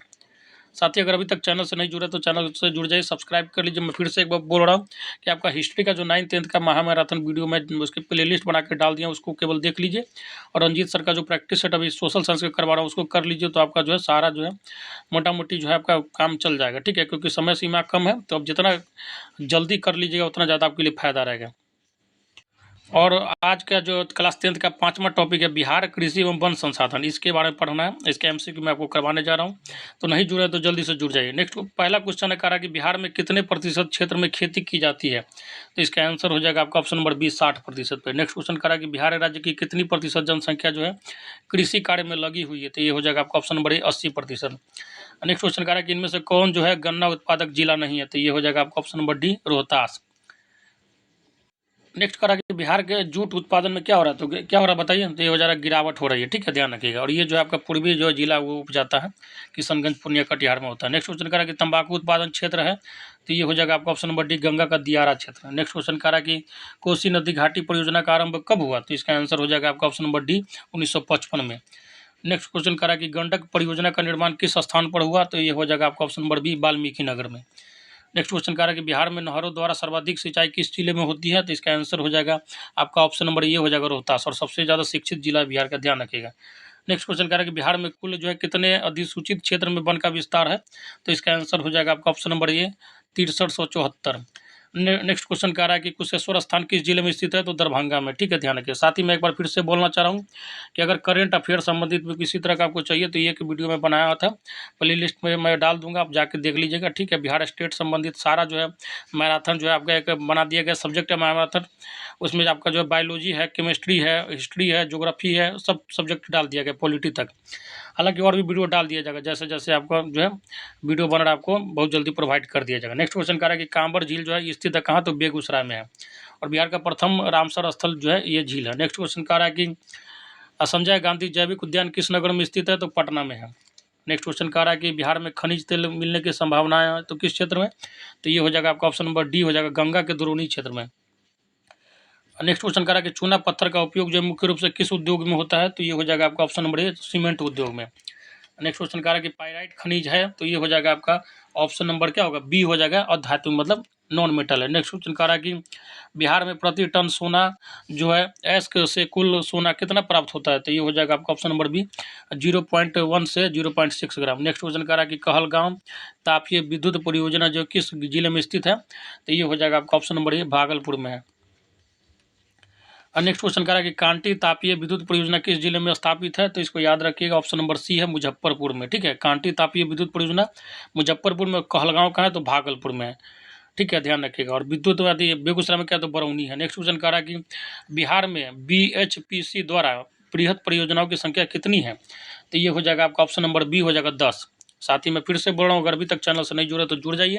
साथ ही अगर अभी तक चैनल से नहीं जुड़े तो चैनल से जुड़ जाइए, सब्सक्राइब कर लीजिए। मैं फिर से एक बार बोल रहा हूँ कि आपका हिस्ट्री का जो 9th 10th का महामैराथन वीडियो में उसकी प्लेलिस्ट बना के डाल दिया, उसको केवल देख लीजिए। और रंजीत सर का जो प्रैक्टिस सेट अभी सोशल साइंस का करवा रहा हूँ उसको कर लीजिए, तो आपका जो है सारा जो है मोटा मोटी जो है आपका काम चल जाएगा, ठीक है। क्योंकि समय सीमा कम है, तो अब जितना जल्दी कर लीजिएगा उतना ज़्यादा आपके लिए फ़ायदा रहेगा। और आज का जो क्लास 10th का 5वां टॉपिक है बिहार कृषि एवं वन संसाधन, इसके बारे में पढ़ना है। इसके MCQ मैं आपको करवाने जा रहा हूँ, तो नहीं जुड़े तो जल्दी से जुड़ जाइए। नेक्स्ट पहला क्वेश्चन है कह रहा है कि बिहार में कितने प्रतिशत क्षेत्र में खेती की जाती है, तो इसका आंसर हो जाएगा आपका ऑप्शन नंबर बी 60% पे। नेक्स्ट क्वेश्चन कह रहा है कि बिहार राज्य की कितनी प्रतिशत जनसंख्या जो है कृषि कार्य में लगी हुई है, तो ये हो जाएगा आपका option number A 80%। Next question कह रहा है कि इनमें से कौन जो है गन्ना उत्पादक जिला नहीं है, तो ये हो जाएगा आपका option number D Rohtas. Next करा कि बिहार के जूट उत्पादन में क्या हो रहा है, तो क्या हो रहा है बताइए, तो ये हो जा रहा है गिरावट हो रही है, ठीक है ध्यान रखिएगा। और ये जो है आपका पूर्वी जो जिला वो उप जाता है किशनगंज पूर्णिया कटिहार में होता है। नेक्स्ट क्वेश्चन करा कि तंबाकू उत्पादन क्षेत्र है, तो ये हो जाएगा आपका ऑप्शन नंबर डी गंगा का दियारा क्षेत्र। नेक्स्ट क्वेश्चन करा कि कोसी नदी घाटी परियोजना का आरंभ कब हुआ, तो इसका आंसर हो जाएगा आपका ऑप्शन नंबर डी 1955 में। नेक्स्ट क्वेश्चन करा कि गंडक परियोजना का निर्माण किस स्थान पर हुआ, तो ये हो जाएगा आपका option number B Valmiki Nagar में। नेक्स्ट क्वेश्चन कह रहा है कि बिहार में नहरों द्वारा सर्वाधिक सिंचाई किस जिले में होती है, तो इसका आंसर हो जाएगा आपका ऑप्शन नंबर ये हो जाएगा रोहतास। और सबसे ज़्यादा शिक्षित जिला बिहार का, ध्यान रखिएगा। नेक्स्ट क्वेश्चन कह रहा है कि बिहार में कुल जो है कितने अधिसूचित क्षेत्र में वन का विस्तार है, तो इसका आंसर हो जाएगा आपका ऑप्शन नंबर ये 6374। नेक्स्ट क्वेश्चन कह रहा है कि कुशेश्वर स्थान किस जिले में स्थित है, तो दरभंगा में, ठीक है ध्यान रखिए। साथ ही मैं एक बार फिर से बोलना चाह रहा हूँ कि अगर करेंट अफेयर संबंधित में किसी तरह का आपको चाहिए तो ये एक वीडियो में बनाया था, प्ले लिस्ट में मैं डाल दूंगा, आप जाके देख लीजिएगा, ठीक है। बिहार स्टेट संबंधित सारा जो है मैराथन जो है आपका एक बना दिया गया सब्जेक्ट है मैराथन, उसमें आपका जो है बायोलॉजी है, केमिस्ट्री है, हिस्ट्री है, ज्योग्राफी है, सब सब्जेक्ट डाल दिया गया पॉलिटी तक। हालांकि और भी वीडियो डाल दिया जाएगा, जैसे जैसे आपका जो है वीडियो बन रहा है आपको बहुत जल्दी प्रोवाइड कर दिया जाएगा। नेक्स्ट क्वेश्चन कह रहा है कि कांबर झील जो है स्थित है कहाँ, तो बेगूसराय में है। और बिहार का प्रथम रामसर स्थल जो है ये झील है। नेक्स्ट क्वेश्चन कह रहा है कि संजय गांधी जैविक उद्यान किस नगर में स्थित है, तो पटना में है। नेक्स्ट क्वेश्चन कह रहा है कि बिहार में खनिज तेल मिलने की संभावना है, तो किस क्षेत्र में, तो ये हो जाएगा आपका ऑप्शन नंबर डी हो जाएगा, गंगा के द्रोणी क्षेत्र में। नेक्स्ट क्वेश्चन कह रहा है कि चूना पत्थर का उपयोग जो मुख्य रूप से किस उद्योग में होता है, तो ये हो जाएगा आपका ऑप्शन नंबर ए, सीमेंट उद्योग में। नेक्स्ट क्वेश्चन कह रहा है कि पाइराइट खनिज है, तो ये हो जाएगा आपका ऑप्शन नंबर क्या होगा, बी हो जाएगा, और धातु मतलब नॉन मेटल है। नेक्स्ट क्वेश्चन कह रहा है कि बिहार में प्रति टन सोना जो है एस्क से कुल सोना कितना प्राप्त होता है, तो ये हो जाएगा आपका ऑप्शन नंबर बी, 0.1 से 0.6 ग्राम। नेक्स्ट क्वेश्चन कह रहा है कि कहलगांव तापीय विद्युत परियोजना जो किस जिले में स्थित है, तो ये हो जाएगा आपका ऑप्शन नंबर ए, भागलपुर में है। नेक्स्ट क्वेश्चन कह रहा है कि कांटी तापीय विद्युत परियोजना किस जिले में स्थापित है, तो इसको याद रखिएगा, ऑप्शन नंबर सी है, मुजफ्फरपुर में। ठीक है, कांटी तापीय विद्युत परियोजना मुजफ्फरपुर में, कहलगांव का है तो भागलपुर में है। ठीक है, ध्यान रखिएगा। और विद्युत यदि बेगूसराय में क्या है तो बरौनी है। नेक्स्ट क्वेश्चन कह रहा है कि बिहार में BHPC द्वारा बृहद परियोजनाओं की संख्या कितनी है, तो ये हो जाएगा आपका ऑप्शन नंबर बी हो जाएगा 10। साथ ही मैं फिर से बोल रहा हूँ, अगर अभी तक चैनल से नहीं जुड़े तो जुड़ जाइए।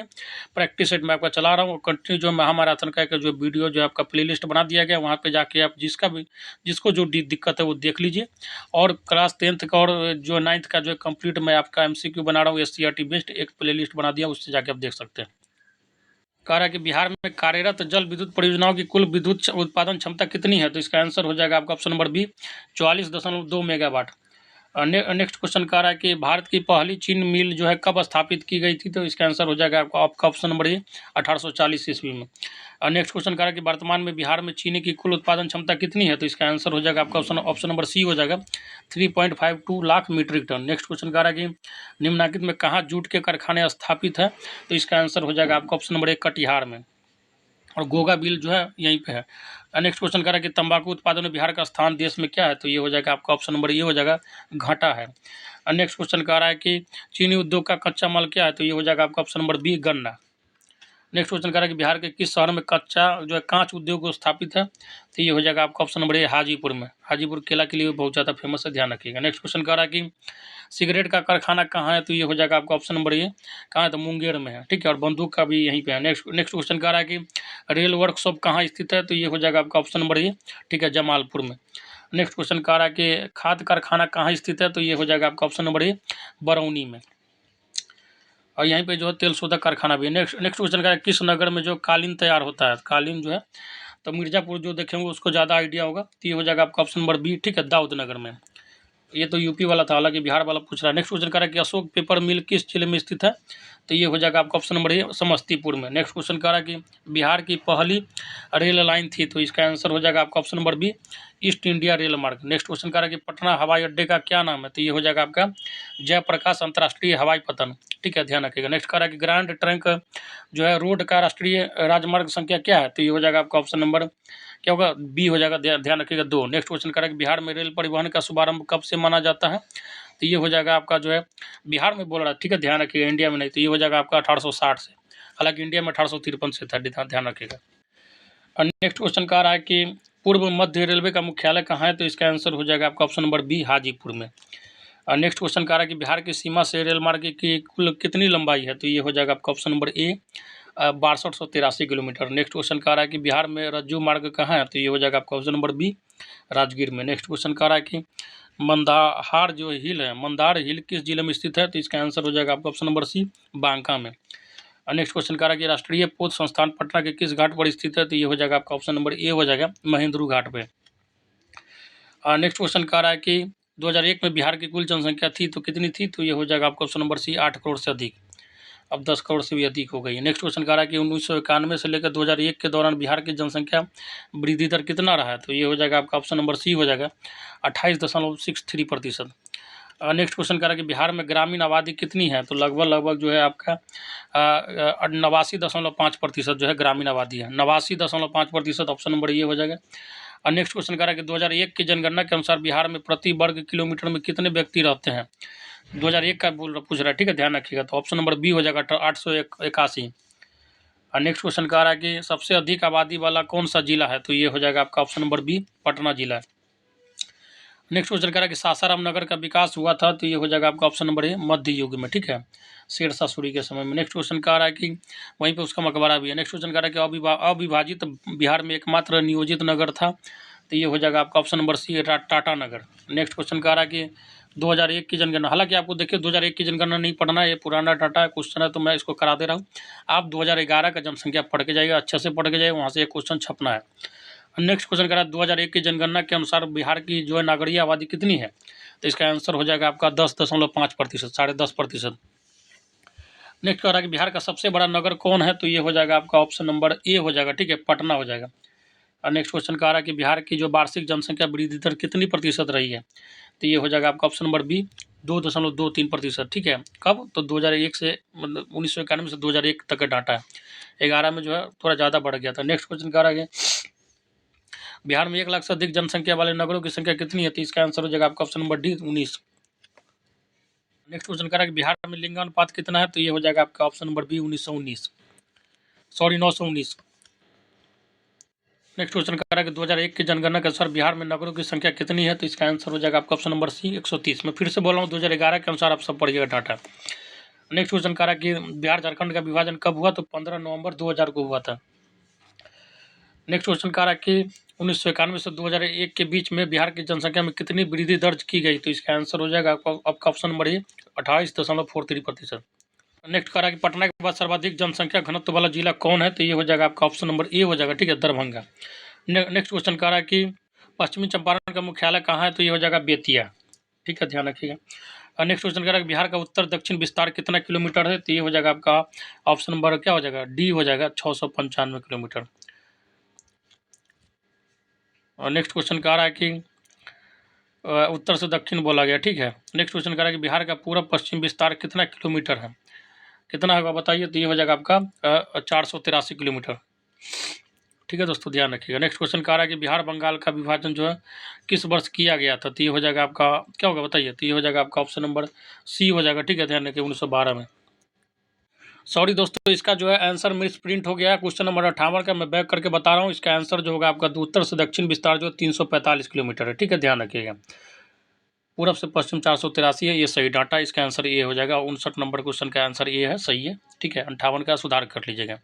प्रैक्टिस सेट मैं आपका चला रहा हूँ, कंटिन्यू जो महामैराथन का जो वीडियो जो आपका प्लेलिस्ट बना दिया गया, वहाँ पे जाके आप जिसको जो दिक्कत है वो देख लीजिए। और क्लास 10th का और जो 9th का जो कंप्लीट मैं आपका MCQ बना रहा हूँ SCRT बेस्ड, एक प्लेलिस्ट बना दिया, उससे जाके आप देख सकते हैं। कह रहा है कि बिहार में कार्यरत जल विद्युत परियोजनाओं की कुल विद्युत उत्पादन क्षमता कितनी है, तो इसका आंसर हो जाएगा आपका option number B, 44.2 megawatt. Next question कह रहा है कि भारत की पहली चीनी मिल जो है कब स्थापित की गई थी, तो इसका आंसर हो जाएगा आपका ऑप्शन नंबर ए, 1840 ईस्वी में। नेक्स्ट क्वेश्चन कह रहा है कि वर्तमान में बिहार में चीनी की कुल उत्पादन क्षमता कितनी है, तो इसका आंसर हो जाएगा आपका ऑप्शन नंबर सी हो जाएगा, 3.52 lakh metric ton. Next question कह रहा है कि निम्नलिखित में कहाँ जूट के कारखाने स्थापित है, तो इसका आंसर हो जाएगा आपका ऑप्शन नंबर ए, कटिहार में। और गोगा बिल जो है यहीं पे है। नेक्स्ट क्वेश्चन कह रहा है कि तंबाकू उत्पादन में बिहार का स्थान देश में क्या है, तो ये हो जाएगा आपका ऑप्शन नंबर ये हो जाएगा, घाटा है। नेक्स्ट क्वेश्चन कह रहा है कि चीनी उद्योग का कच्चा माल क्या है, तो ये हो जाएगा आपका ऑप्शन नंबर बी, गन्ना। नेक्स्ट क्वेश्चन कह रहा है कि बिहार के किस शहर में कच्चा जो है कांच उद्योग स्थापित है, तो ये हो जाएगा आपका ऑप्शन नंबर ए, हाजीपुर में। हाजीपुर केला के लिए बहुत ज़्यादा फेमस है, ध्यान रखिएगा। नेक्स्ट क्वेश्चन कह रहा है कि सिगरेट का कारखाना कहाँ है, तो ये हो जाएगा आपका ऑप्शन नंबर ए, कहाँ है, तो मुंगेर में है। ठीक है, और बंदूक का भी यहीं पे है। नेक्स्ट क्वेश्चन कह रहा है कि रेल वर्कशॉप कहाँ स्थित है, तो ये हो जाएगा आपका ऑप्शन नंबर ए, ठीक है, जमालपुर में। नेक्स्ट क्वेश्चन कह रहा है कि खाद कारखाना कहाँ स्थित है, तो ये हो जाएगा आपका ऑप्शन नंबर ए, बरौनी में। और यहीं पे जो है तेल शोधक कारखाना भी है। नेक्स्ट क्वेश्चन कह रहा है किस नगर में जो कालीन तैयार होता है, कालीन जो है तो मिर्ज़ापुर जो देखेंगे उसको ज़्यादा आइडिया होगा, तो ये हो जाएगा आपका ऑप्शन नंबर बी, ठीक है, दाऊद नगर में। ये तो यूपी वाला था, हालांकि बिहार वाला पूछ रहा है। नेक्स्ट क्वेश्चन कह रहा है कि अशोक पेपर मिल किस जिले में स्थित है, तो ये हो जाएगा आपका ऑप्शन नंबर ए, समस्तीपुर में। नेक्स्ट क्वेश्चन कह रहा है कि बिहार की पहली रेल लाइन थी, तो इसका आंसर हो जाएगा आपका option number B, East India rail मार्ग। नेक्स्ट क्वेश्चन कह रहा है कि पटना हवाई अड्डे का क्या नाम है, तो ये हो जाएगा आपका जयप्रकाश अंतर्राष्ट्रीय हवाई पतन। ठीक है, ध्यान रखिएगा। नेक्स्ट कह रहा है कि ग्रैंड ट्रंक जो है रोड का राष्ट्रीय राजमार्ग संख्या क्या है, तो ये हो जाएगा आपका ऑप्शन नंबर क्या होगा, बी हो जाएगा, ध्यान रखिएगा 2। नेक्स्ट क्वेश्चन कह रहा है कि बिहार में रेल परिवहन का शुभारंभ कब से माना जाता है, तो ये हो जाएगा आपका जो है बिहार में बोल रहा है, ठीक है, ध्यान रखिएगा, इंडिया में नहीं, तो ये हो जाएगा आपका 1860 से, हालांकि इंडिया में 1853 से था, ध्यान रखिएगा। और नेक्स्ट क्वेश्चन कह रहा है कि पूर्व मध्य रेलवे का मुख्यालय कहाँ है, तो इसका आंसर हो जाएगा आपका ऑप्शन नंबर बी, हाजीपुर में। और नेक्स्ट क्वेश्चन कह रहा है कि बिहार की सीमा से रेल मार्ग की कुल कितनी लंबाई है, तो ये हो जाएगा आपका option number A, 6283 kilometre. Next question कह रहा है कि बिहार में रज्जू मार्ग कहाँ है, तो ये हो जाएगा आपका ऑप्शन नंबर बी, राजगीर में। नेक्स्ट क्वेश्चन कह रहा है कि मंदाहार जो हिल है, मंदार हिल किस जिले में स्थित है, तो इसका आंसर हो जाएगा आपका ऑप्शन नंबर सी, बांका में। नेक्स्ट क्वेश्चन कह रहा है कि राष्ट्रीय पोत संस्थान पटना के किस घाट पर स्थित है, तो ये हो जाएगा आपका ऑप्शन नंबर ए हो जाएगा, महेंद्रू घाट पे। नेक्स्ट क्वेश्चन कह रहा है कि 2001 में बिहार की कुल जनसंख्या थी तो कितनी थी, तो ये हो जाएगा आपका ऑप्शन नंबर सी, 8 करोड़ से अधिक, अब 10 करोड़ से भी अधिक हो गई है। नेक्स्ट क्वेश्चन कह रहा है कि 1991 से लेकर 2001 के दौरान बिहार की जनसंख्या वृद्धि दर कितना रहा है, तो ये हो जाएगा आपका ऑप्शन नंबर सी हो जाएगा, 28.63%। नेक्स्ट क्वेश्चन कह रहा है कि बिहार में ग्रामीण आबादी कितनी है, तो लगभग जो है आपका 89.5% जो है ग्रामीण आबादी है, 89.5%, ऑप्शन नंबर ये हो जाएगा। और नेक्स्ट क्वेश्चन कह रहा है कि 2001 की जनगणना के अनुसार बिहार में प्रति वर्ग किलोमीटर में कितने व्यक्ति रहते हैं, 2001 का पूछ रहा है, ठीक है, ध्यान रखिएगा, तो ऑप्शन नंबर बी हो जाएगा 881। और नेक्स्ट क्वेश्चन कह रहा है कि सबसे अधिक आबादी वाला कौन सा जिला है, तो ये हो जाएगा आपका ऑप्शन नंबर बी, पटना जिला है। नेक्स्ट क्वेश्चन कह रहा है कि सासाराम नगर का विकास हुआ था, तो ये हो जाएगा आपका ऑप्शन नंबर ए मध्य युग में, ठीक है, शेरशाह सूरी के समय में। नेक्स्ट क्वेश्चन कह रहा है कि वहीं पे उसका मकबरा भी है। नेक्स्ट क्वेश्चन कह रहा है कि अविभाजित बिहार में एकमात्र नियोजित नगर था, तो ये हो जाएगा आपका ऑप्शन नंबर सी टाटा नगर। नेक्स्ट क्वेश्चन कह रहा है कि 2001 की जनगणना, हालांकि आपको देखिए 2001 की जनगणना नहीं पढ़ना है, ये पुराना डाटा क्वेश्चन है तो मैं इसको करा दे रहा हूँ। आप 2011 का जनसंख्या पढ़ के जाइएगा, अच्छे से पढ़ के जाइए, वहाँ से एक क्वेश्चन छपना है। नेक्स्ट क्वेश्चन कह रहा है 2001 की जनगणना के अनुसार बिहार की जो है नागरिक आबादी कितनी है, तो इसका आंसर हो जाएगा आपका 10.5%, 10.5%। नेक्स्ट कह रहा है कि बिहार का सबसे बड़ा नगर कौन है, तो ये हो जाएगा आपका ऑप्शन नंबर ए हो जाएगा, ठीक है, पटना हो जाएगा। और नेक्स्ट क्वेश्चन कह रहा है कि बिहार की जो वार्षिक जनसंख्या वृद्धि दर कितनी प्रतिशत रही है, तो ये हो जाएगा आपका ऑप्शन नंबर बी 2.23%, ठीक है। कब, तो 2001 से मतलब 1991 से 2001 तक का डाटा है, 11 में जो है थोड़ा ज़्यादा बढ़ गया था। नेक्स्ट क्वेश्चन कह रहा है बिहार में 1 लाख से अधिक जनसंख्या वाले नगरों की संख्या कितनी है, तो इसका आंसर हो जाएगा आपका option number D 19। Next question कह रहा है कि बिहार में लिंगानुपात कितना है, तो ये हो जाएगा आपका option number B 1919, sorry 919। Next question कह रहा है कि 2001 की जनगणना के अनुसार बिहार में नगरों की संख्या कितनी है, तो इसका आंसर हो जाएगा आपका ऑप्शन नंबर सी 130। मैं फिर से बोल रहा हूँ 2011 के अनुसार आप सब पढ़िएगा डाटा। नेक्स्ट क्वेश्चन कह रहा है कि बिहार झारखंड का विभाजन कब हुआ, तो 15 नवंबर 2000 को हुआ था। नेक्स्ट क्वेश्चन कह रहा है कि 1991 से 2001 के बीच में बिहार की जनसंख्या में कितनी वृद्धि दर्ज की गई, तो इसका आंसर हो जाएगा आपका ऑप्शन नंबर ए 28.43%। नेक्स्ट कह रहा है कि पटना के बाद सर्वाधिक जनसंख्या घनत्व वाला जिला कौन है, तो ये हो जाएगा आपका ऑप्शन नंबर ए हो जाएगा, ठीक है, दरभंगा। नेक्स्ट क्वेश्चन कह रहा है कि पश्चिमी चंपारण का मुख्यालय कहाँ है, तो ये हो जाएगा बेतिया, ठीक है, ध्यान रखिएगा। और नेक्स्ट क्वेश्चन कह रहा है कि बिहार का उत्तर दक्षिण विस्तार कितना किलोमीटर है, तो ये हो जाएगा आपका ऑप्शन नंबर क्या हो जाएगा, डी हो जाएगा 695 किलोमीटर। और नेक्स्ट क्वेश्चन कह रहा है कि उत्तर से दक्षिण बोला गया, ठीक है। नेक्स्ट क्वेश्चन कह रहा है कि बिहार का पूरा पश्चिम विस्तार कितना किलोमीटर है, कितना होगा बताइए, तो ये हो जाएगा आपका 483 किलोमीटर, ठीक है दोस्तों, ध्यान रखिएगा। नेक्स्ट क्वेश्चन कह रहा है कि बिहार बंगाल का विभाजन जो है किस वर्ष किया गया था, तो ये हो जाएगा आपका क्या होगा बताइए, तो ये हो जाएगा आपका ऑप्शन नंबर सी हो जाएगा, ठीक है, ध्यान रखिए 1912 में। सॉरी दोस्तों, इसका जो है आंसर मिस प्रिंट हो गया है, क्वेश्चन नंबर 58 का मैं बैक करके बता रहा हूँ। इसका आंसर जो होगा आपका उत्तर से दक्षिण विस्तार जो 345 किलोमीटर है, ठीक है, ध्यान रखिएगा। पूरब से पश्चिम 483 है, ये सही डाटा, इसका आंसर ये हो जाएगा। 59 नंबर क्वेश्चन का आंसर ये है, सही है, ठीक है। 58 का सुधार कर लीजिएगा,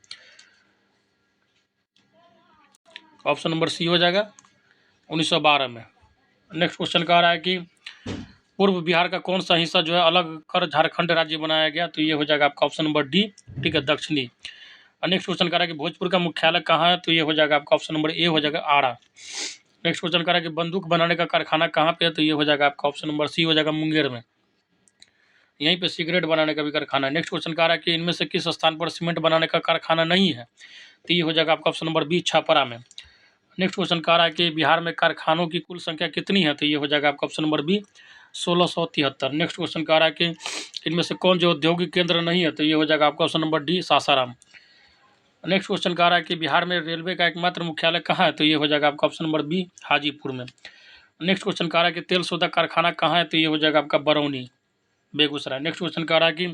ऑप्शन नंबर सी हो जाएगा 1912 में। नेक्स्ट क्वेश्चन कह रहा है कि पूर्व बिहार का कौन सा हिस्सा जो है अलग कर झारखंड राज्य बनाया गया, तो ये हो जाएगा आपका ऑप्शन नंबर डी, ठीक है, दक्षिणी। और नेक्स्ट क्वेश्चन कह रहा है कि भोजपुर का मुख्यालय कहाँ है, तो ये हो जाएगा आपका ऑप्शन नंबर ए हो जाएगा आरा। नेक्स्ट क्वेश्चन कह रहा है कि बंदूक बनाने का कारखाना कहाँ पे है, तो ये हो जाएगा आपका ऑप्शन नंबर सी हो जाएगा मुंगेर में, यहीं पे सिगरेट बनाने का भी कारखाना है। नेक्स्ट क्वेश्चन कह रहा है कि इनमें से किस स्थान पर सीमेंट बनाने का कारखाना नहीं है, तो ये हो जाएगा आपका ऑप्शन नंबर बी छापरा में। नेक्स्ट क्वेश्चन कह रहा है कि बिहार में कारखानों की कुल संख्या कितनी है, तो ये हो जाएगा आपका option number B 1673। Next question कह रहा है कि इनमें से कौन जो औद्योगिक केंद्र नहीं है, तो ये हो जाएगा आपका option number D Sasaram. Next question कह रहा है कि बिहार में रेलवे का एकमात्र मुख्यालय कहाँ है, तो ये हो जाएगा आपका ऑप्शन नंबर बी हाजीपुर में। नेक्स्ट क्वेश्चन कह रहा है कि तेल सोदा कारखाना कहाँ है, तो ये हो जाएगा आपका बरौनी बेगूसराय। नेक्स्ट क्वेश्चन कह रहा है कि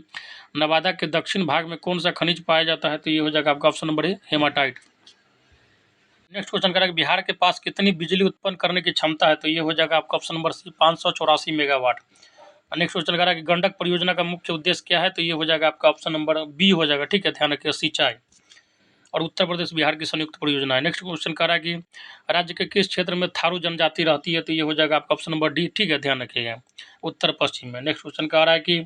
नवादा के दक्षिण भाग में कौन सा खनिज पाया जाता है, तो ये हो जाएगा आपका option number A haematite. Next question कह रहा है कि बिहार के पास कितनी बिजली उत्पन्न करने की क्षमता है, तो ये हो जाएगा आपका option number C 584 megawatt. Next question कह रहा है कि गंडक परियोजना का मुख्य उद्देश्य क्या है, तो ये हो जाएगा आपका ऑप्शन नंबर बी हो जाएगा, ठीक है, ध्यान रखिए सिंचाई और उत्तर प्रदेश बिहार की संयुक्त परियोजना है। नेक्स्ट क्वेश्चन कह रहा है कि राज्य के किस क्षेत्र में थारू जनजाति रहती है, तो ये हो जाएगा आपका ऑप्शन नंबर डी, ठीक है, ध्यान रखिएगा उत्तर पश्चिम में। नेक्स्ट क्वेश्चन कह रहा है कि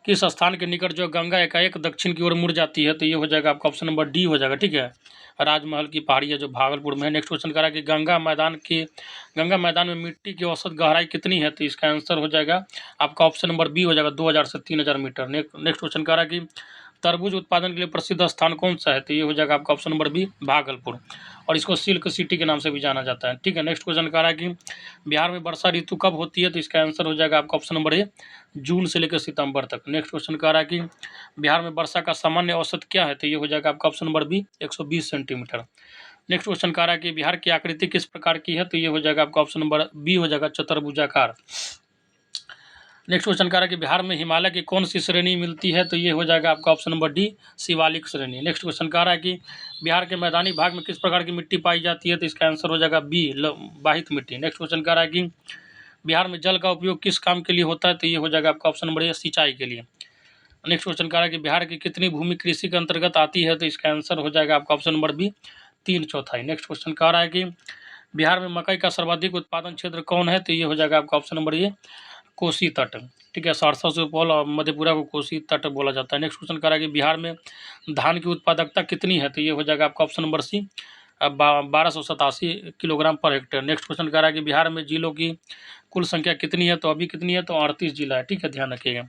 किस स्थान के निकट जो गंगा एकाएक दक्षिण की ओर मुड़ जाती है, तो ये हो जाएगा आपका ऑप्शन नंबर डी हो जाएगा, ठीक है, राजमहल की पहाड़ी है जो भागलपुर में है। नेक्स्ट क्वेश्चन कह रहा है कि गंगा मैदान में मिट्टी की औसत गहराई कितनी है, तो इसका आंसर हो जाएगा आपका ऑप्शन नंबर बी हो जाएगा 2000 से 3000 मीटर। नेक्स्ट क्वेश्चन कह रहा है कि तरबूज उत्पादन के लिए प्रसिद्ध स्थान कौन सा है, तो ये हो जाएगा आपका ऑप्शन नंबर बी भागलपुर, और इसको सिल्क सिटी के नाम से भी जाना जाता है, ठीक है। नेक्स्ट क्वेश्चन कह रहा है कि बिहार में वर्षा ऋतु कब होती है, तो इसका आंसर हो जाएगा आपका ऑप्शन नंबर ए जून से लेकर सितंबर तक। नेक्स्ट क्वेश्चन कह रहा है कि बिहार में वर्षा का सामान्य औसत क्या है, तो ये हो जाएगा आपका option number B 120 centimetre. Next question कह रहा है कि बिहार की आकृति किस प्रकार की है, तो ये हो जाएगा आपका ऑप्शन नंबर बी हो जाएगा चतुर्भुजाकार। नेक्स्ट क्वेश्चन कह रहा है कि बिहार में हिमालय की कौन सी श्रेणी मिलती है, तो ये हो जाएगा आपका ऑप्शन नंबर डी, शिवालिक श्रेणी। नेक्स्ट क्वेश्चन कह रहा है कि बिहार के मैदानी भाग में किस प्रकार की मिट्टी पाई जाती है, तो इसका आंसर हो जाएगा बी, वाहित मिट्टी। नेक्स्ट क्वेश्चन कह रहा है कि बिहार में जल का उपयोग किस काम के लिए होता है, तो ये हो जाएगा आपका ऑप्शन नंबर ए, सिंचाई के लिए। नेक्स्ट क्वेश्चन कह रहा है कि बिहार की कितनी भूमि कृषि के अंतर्गत आती है, तो इसका आंसर हो जाएगा आपका option number B, 3/4। Next question कह रहा है कि बिहार में मकई का सर्वाधिक उत्पादन क्षेत्र कौन है, तो ये हो जाएगा आपका ऑप्शन नंबर ए, कोसी तट। ठीक है, सहरसा सुपौल और मधेपुरा को कोसी तट बोला जाता है। नेक्स्ट क्वेश्चन कह रहा है कि बिहार में धान की उत्पादकता कितनी है, तो ये हो जाएगा आपका ऑप्शन नंबर सी, 1287 kilogram per hectare. Next question कह रहा है कि बिहार में जिलों की कुल संख्या कितनी है, तो अभी कितनी है, तो 38 जिला है। ठीक है, ध्यान रखिएगा,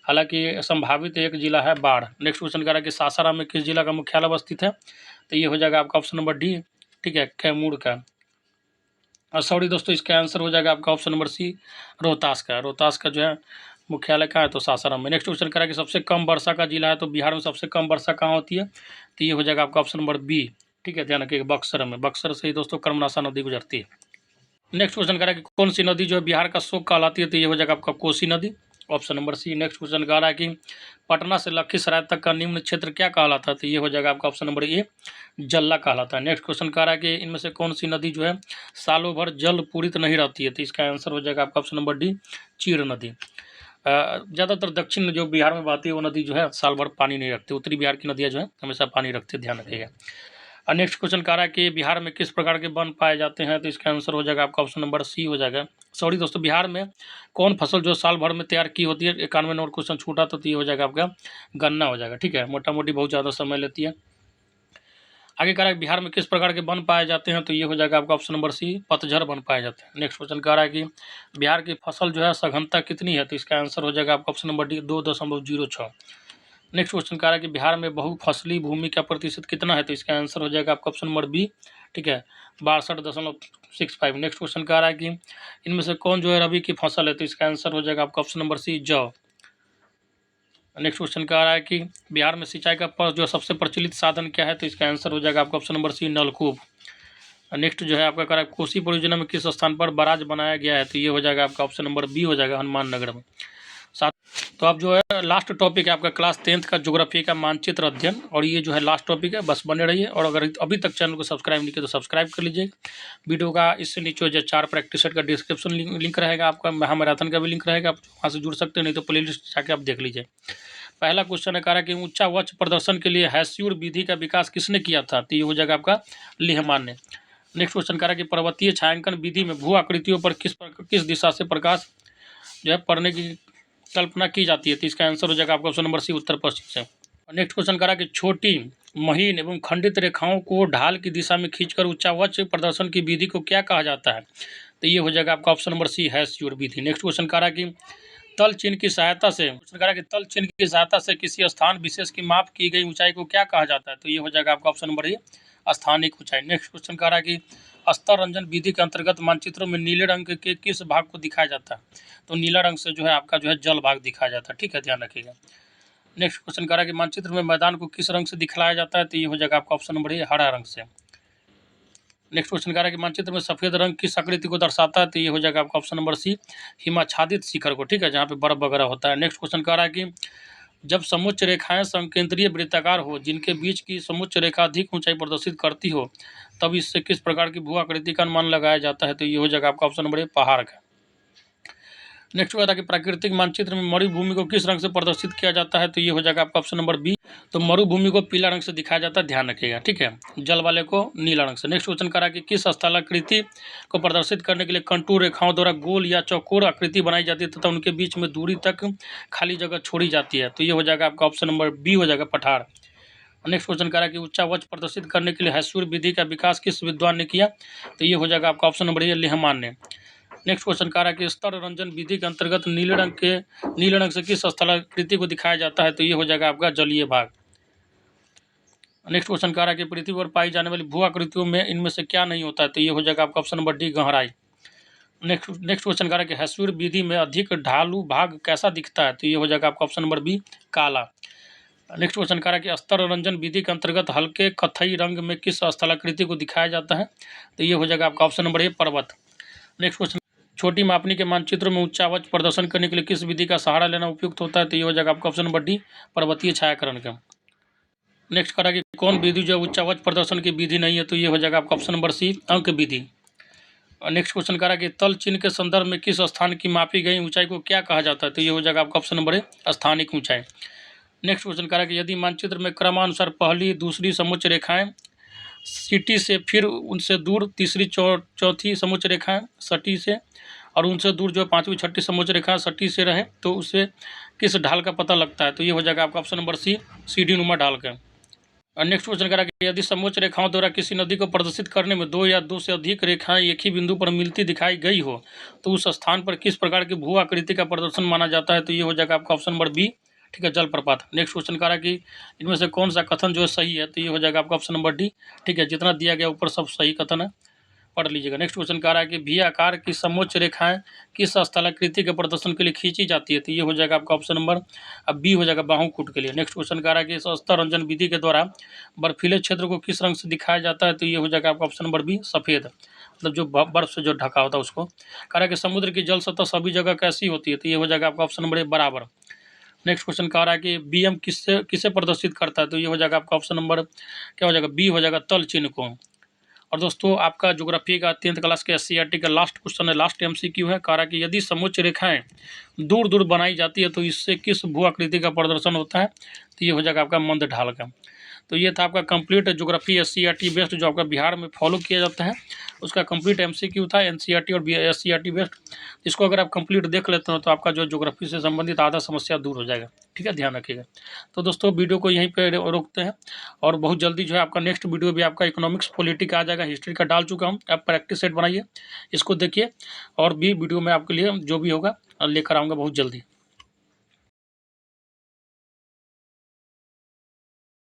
हालांकि संभावित एक जिला है बाढ़। नेक्स्ट क्वेश्चन कह रहा है कि सासाराम में किस जिला का मुख्यालय अवस्थित है, तो ये हो जाएगा आपका ऑप्शन नंबर डी, ठीक है, कैमूर का। और सॉरी दोस्तों, इसका आंसर हो जाएगा आपका ऑप्शन नंबर सी, रोहतास का। रोहतास का जो है मुख्यालय कहाँ है, तो सासाराम में। नेक्स्ट क्वेश्चन कह रहा है कि सबसे कम वर्षा का जिला है, तो बिहार में सबसे कम वर्षा कहाँ होती है, तो ये हो जाएगा आपका ऑप्शन नंबर बी, ठीक है, ध्यान रखिएगा, बक्सर में। बक्सर से ही दोस्तों कर्मनाशा नदी गुजरती है। नेक्स्ट क्वेश्चन कह रहा है कि कौन सी नदी जो है बिहार का शोक कहलाती है, तो ये हो जाएगा आपका कोसी नदी, option number C. Next question कह रहा है कि पटना से लखीसराय तक का निम्न क्षेत्र क्या कहलाता है, तो ये हो जाएगा आपका ऑप्शन नंबर ए, जल्ला कहलाता है। नेक्स्ट क्वेश्चन कह रहा है कि इनमें से कौन सी नदी जो है सालों भर जल पूरित नहीं रहती है, तो इसका आंसर हो जाएगा आपका ऑप्शन नंबर डी, चीर नदी। ज़्यादातर दक्षिण जो बिहार में बहती है वो नदी जो है साल भर पानी नहीं रखती, उत्तरी बिहार की नदियाँ जो है हमेशा पानी रखती है, ध्यान रखिएगा। और नेक्स्ट क्वेश्चन कह रहा है कि बिहार में किस प्रकार के वन पाए जाते हैं, तो इसका आंसर हो जाएगा आपका ऑप्शन नंबर सी हो जाएगा। सॉरी दोस्तों, बिहार में कौन फसल जो साल भर में तैयार की होती है, 91 नंबर क्वेश्चन छूटा, तो ये हो जाएगा आपका गन्ना हो जाएगा। ठीक है, मोटा मोटी बहुत ज़्यादा समय लेती है। आगे कह रहा है बिहार में किस प्रकार के वन पाए जाते हैं, तो ये हो जाएगा आपका ऑप्शन नंबर सी, पतझड़ वन पाए जाते हैं। नेक्स्ट क्वेश्चन कह रहा है कि बिहार की फसल जो है सघनता कितनी है, तो इसका आंसर हो जाएगा आपका option number D, 2.06। Next question कह रहा है कि बिहार में बहुफसली भूमि का प्रतिशत कितना है, तो इसका आंसर हो जाएगा आपका ऑप्शन नंबर बी, ठीक है, 62.65। नेक्स्ट क्वेश्चन कह रहा है कि इनमें से कौन जो है रबी की फसल है, तो इसका आंसर हो जाएगा आपका ऑप्शन नंबर सी, जौ। नेक्स्ट क्वेश्चन कह रहा है कि बिहार में सिंचाई का जो सबसे प्रचलित साधन क्या है, तो इसका आंसर हो जाएगा आपका ऑप्शन नंबर सी, नलकूप। नेक्स्ट जो है आपका कह रहा है कोसी परियोजना में किस स्थान पर बराज बनाया गया है, तो ये हो जाएगा आपका ऑप्शन नंबर बी हो जाएगा, हनुमान नगर में। साथ तो अब जो है लास्ट टॉपिक है आपका क्लास 10th का ज्योग्राफी का मानचित्र अध्ययन, और ये जो है लास्ट टॉपिक है, बस बने रहिए। और अगर अभी तक चैनल को सब्सक्राइब नहीं किया तो सब्सक्राइब कर लीजिए। वीडियो का इससे नीचे जो 4 प्रैक्टिस सेट का डिस्क्रिप्शन लिंक रहेगा, आपका महामैराथन का भी लिंक रहेगा, आप वहाँ से जुड़ सकते हैं, नहीं तो प्ले लिस्ट जाके आप देख लीजिए। पहला क्वेश्चन है कह रहा है कि ऊंचा वक्ष प्रदर्शन के लिए हैस्यूर विधि का विकास किसने किया था, तो ये हो जाएगा आपका लेहमान ने। नेक्स्ट क्वेश्चन कह रहा है कि पर्वतीय छायांकन विधि में भू आकृतियों पर किस दिशा से प्रकाश जो है पड़ने की कल्पना की जाती है, तो इसका आंसर हो जाएगा आपका ऑप्शन नंबर सी, उत्तर पश्चिम से। नेक्स्ट क्वेश्चन कह रहा है कि छोटी महीन एवं खंडित रेखाओं को ढाल की दिशा में खींचकर उच्चावच प्रदर्शन की विधि को क्या कहा जाता है, तो ये हो जाएगा आपका ऑप्शन नंबर सी, हैस्यूर विधि। नेक्स्ट क्वेश्चन कह रहा है कि तल चिन्ह की सहायता से तल चिन्ह की सहायता से किसी स्थान विशेष की माप की गई ऊंचाई को क्या कहा जाता है, तो ये हो जाएगा आपका ऑप्शन नंबर ए, स्थानिक ऊंचाई। नेक्स्ट क्वेश्चन कह रहा है कि स्तर रंजन विधि के अंतर्गत मानचित्रों में नीले रंग के किस भाग को दिखाया जाता है, तो नीला रंग से जो है आपका जो है जल भाग दिखाया जाता है। ठीक है, ध्यान रखिएगा। नेक्स्ट क्वेश्चन कह रहा है कि मानचित्र में मैदान को किस रंग से दिखलाया जाता है, तो ये हो जाएगा आपका ऑप्शन नंबर ए, हरा रंग से। नेक्स्ट क्वेश्चन कह रहा है कि मानचित्र में सफेद रंग किस आकृति को दर्शाता है, तो ये हो जाएगा आपका ऑप्शन नंबर सी, हिमाच्छादित शिखर को। ठीक है, जहाँ पे बर्फ वगैरह होता है। नेक्स्ट क्वेश्चन कह रहा है कि जब समुच्च रेखाएं समकेंद्रीय वृत्ताकार हो जिनके बीच की समुच्च रेखा अधिक ऊंचाई प्रदर्शित करती हो, तब इससे किस प्रकार की भू आकृति का अनुमान लगाया जाता है, तो ये हो जाएगा आपका ऑप्शन नंबर ए, पहाड़ का। नेक्स्ट कह रहा है कि प्राकृतिक मानचित्र में मरुभूमि को किस रंग से प्रदर्शित किया जाता है, तो ये हो जाएगा आपका ऑप्शन नंबर बी, तो मरुभूमि को पीला रंग से दिखाया जाता है, ध्यान रखिएगा। ठीक है, जल वाले को नीला रंग से। नेक्स्ट क्वेश्चन कह रहा है कि किस स्थलाकृति को प्रदर्शित करने के लिए कंटूर रेखाओं द्वारा गोल या चौकोर आकृति बनाई जाती है तथा उनके बीच में दूरी तक खाली जगह छोड़ी जाती है, तो ये हो जाएगा आपका ऑप्शन नंबर बी हो जाएगा, पठार। नेक्स्ट क्वेश्चन कह रहा है कि उच्चावच प्रदर्शित करने के लिए हैस्यूर विधि का विकास किस विद्वान ने किया, तो ये हो जाएगा आपका ऑप्शन नंबर ए, लेहमान ने। नेक्स्ट क्वेश्चन कह रहा है कि स्तर रंजन विधि के अंतर्गत नीले रंग से किस स्थलाकृति को दिखाया जाता है, तो ये हो जाएगा आपका जलीय भाग। नेक्स्ट क्वेश्चन कह रहा है कि पृथ्वी पर पाई जाने वाली भू आकृतियों में इनमें से क्या नहीं होता है, तो ये हो जाएगा आपका ऑप्शन नंबर डी, गहराई। नेक्स्ट क्वेश्चन कह रहा है कि हैस्यूर विधि में अधिक ढालू भाग कैसा दिखता है, तो ये हो जाएगा आपका ऑप्शन नंबर बी, काला। नेक्स्ट क्वेश्चन कह रहा है कि स्तर रंजन विधि के अंतर्गत हल्के कथई रंग में किस स्थलाकृति को दिखाया जाता है, तो ये हो जाएगा आपका ऑप्शन नंबर ए, पर्वत। नेक्स्ट क्वेश्चन छोटी मापनी के मानचित्रों में उच्चावच प्रदर्शन करने के लिए किस विधि का सहारा लेना उपयुक्त होता है? तो ये हो जाएगा आपका ऑप्शन नंबर डी, पर्वतीय छायाकरण का। नेक्स्ट करा कि कौन विधि जो उच्चावच प्रदर्शन की विधि नहीं है? तो ये हो जाएगा आपका ऑप्शन नंबर सी, अंक विधि। नेक्स्ट क्वेश्चन करा कि तल चिन्ह के संदर्भ में किस स्थान की मापी गई ऊंचाई को क्या कहा जाता है? तो ये हो जाएगा आपका ऑप्शन नंबर ए, स्थानिक ऊंचाई। नेक्स्ट क्वेश्चन करा कि यदि मानचित्र में क्रमानुसार पहली दूसरी समुच्च रेखाएं सिटी से फिर उनसे दूर तीसरी चौथी समुच्च रेखाएं सटी से और उनसे दूर जो पांचवी छठी समुच्च रेखा सटी से रहे तो उसे किस ढाल का पता लगता है? तो ये हो जाएगा आपका ऑप्शन नंबर सी, सीढ़ी नुमा ढाल का। और नेक्स्ट क्वेश्चन करा कि यदि समोच्च रेखाओं द्वारा किसी नदी को प्रदर्शित करने में दो या दो से अधिक रेखाएं एक ही बिंदु पर मिलती दिखाई गई हो तो उस स्थान पर किस प्रकार की भू आकृति का प्रदर्शन माना जाता है? तो ये हो जाएगा आपका ऑप्शन नंबर बी, ठीक है, जलप्रपात। नेक्स्ट क्वेश्चन करा कि इनमें से कौन सा कथन जो है सही है? तो ये हो जाएगा आपका ऑप्शन नंबर डी, ठीक है, जितना दिया गया ऊपर सब सही कथन है, पढ़ लीजिएगा। नेक्स्ट क्वेश्चन कह रहा है कि भी आकार की समोच्च रेखाएं किस स्थलाकृति के प्रदर्शन के लिए खींची जाती है? तो ये हो जाएगा आपका ऑप्शन नंबर अब बी हो जाएगा, बाहुकूट के लिए। नेक्स्ट क्वेश्चन कह रहा है कि इस स्तर रंजन विधि के द्वारा बर्फीले क्षेत्र को किस रंग से दिखाया जाता है? तो ये हो जाएगा आपका ऑप्शन नंबर बी, सफ़ेद, मतलब जो बर्फ से जो ढका होता है उसको। कह रहा है कि समुद्र की जल सतह सभी जगह कैसी होती है? तो ये हो जाएगा आपका ऑप्शन नंबर ए, बराबर। नेक्स्ट क्वेश्चन कह रहा है कि बी एम किससे किसे प्रदर्शित करता है? तो ये हो जाएगा आपका ऑप्शन नंबर क्या हो जाएगा, बी हो जाएगा, तल चिन्ह को। और दोस्तों आपका ज्योग्राफी का 10th क्लास के SCERT का लास्ट क्वेश्चन है, लास्ट MCQ है। कह रहा है कि यदि समुच्च रेखाएं दूर दूर बनाई जाती है तो इससे किस भू आकृति का प्रदर्शन होता है? तो ये हो जाएगा आपका मंद ढाल का। तो ये था आपका कंप्लीट ज्योग्राफी SCERT बेस्ड जो आपका बिहार में फॉलो किया जाता है, उसका कंप्लीट MCQ था NCERT और SCERT बेस्ड। इसको अगर आप कंप्लीट देख लेते हो तो आपका जो ज्योग्राफी से संबंधित आधा समस्या दूर हो जाएगा, ठीक है, ध्यान रखिएगा। तो दोस्तों वीडियो को यहीं पे रोकते हैं और बहुत जल्दी जो है आपका नेक्स्ट वीडियो भी आपका इकोनॉमिक्स पॉलिटी का आ जाएगा, हिस्ट्री का डाल चुका हूँ, आप प्रैक्टिस सेट बनाइए, इसको देखिए और भी वीडियो में आपके लिए जो भी होगा लेकर आऊँगा बहुत जल्दी।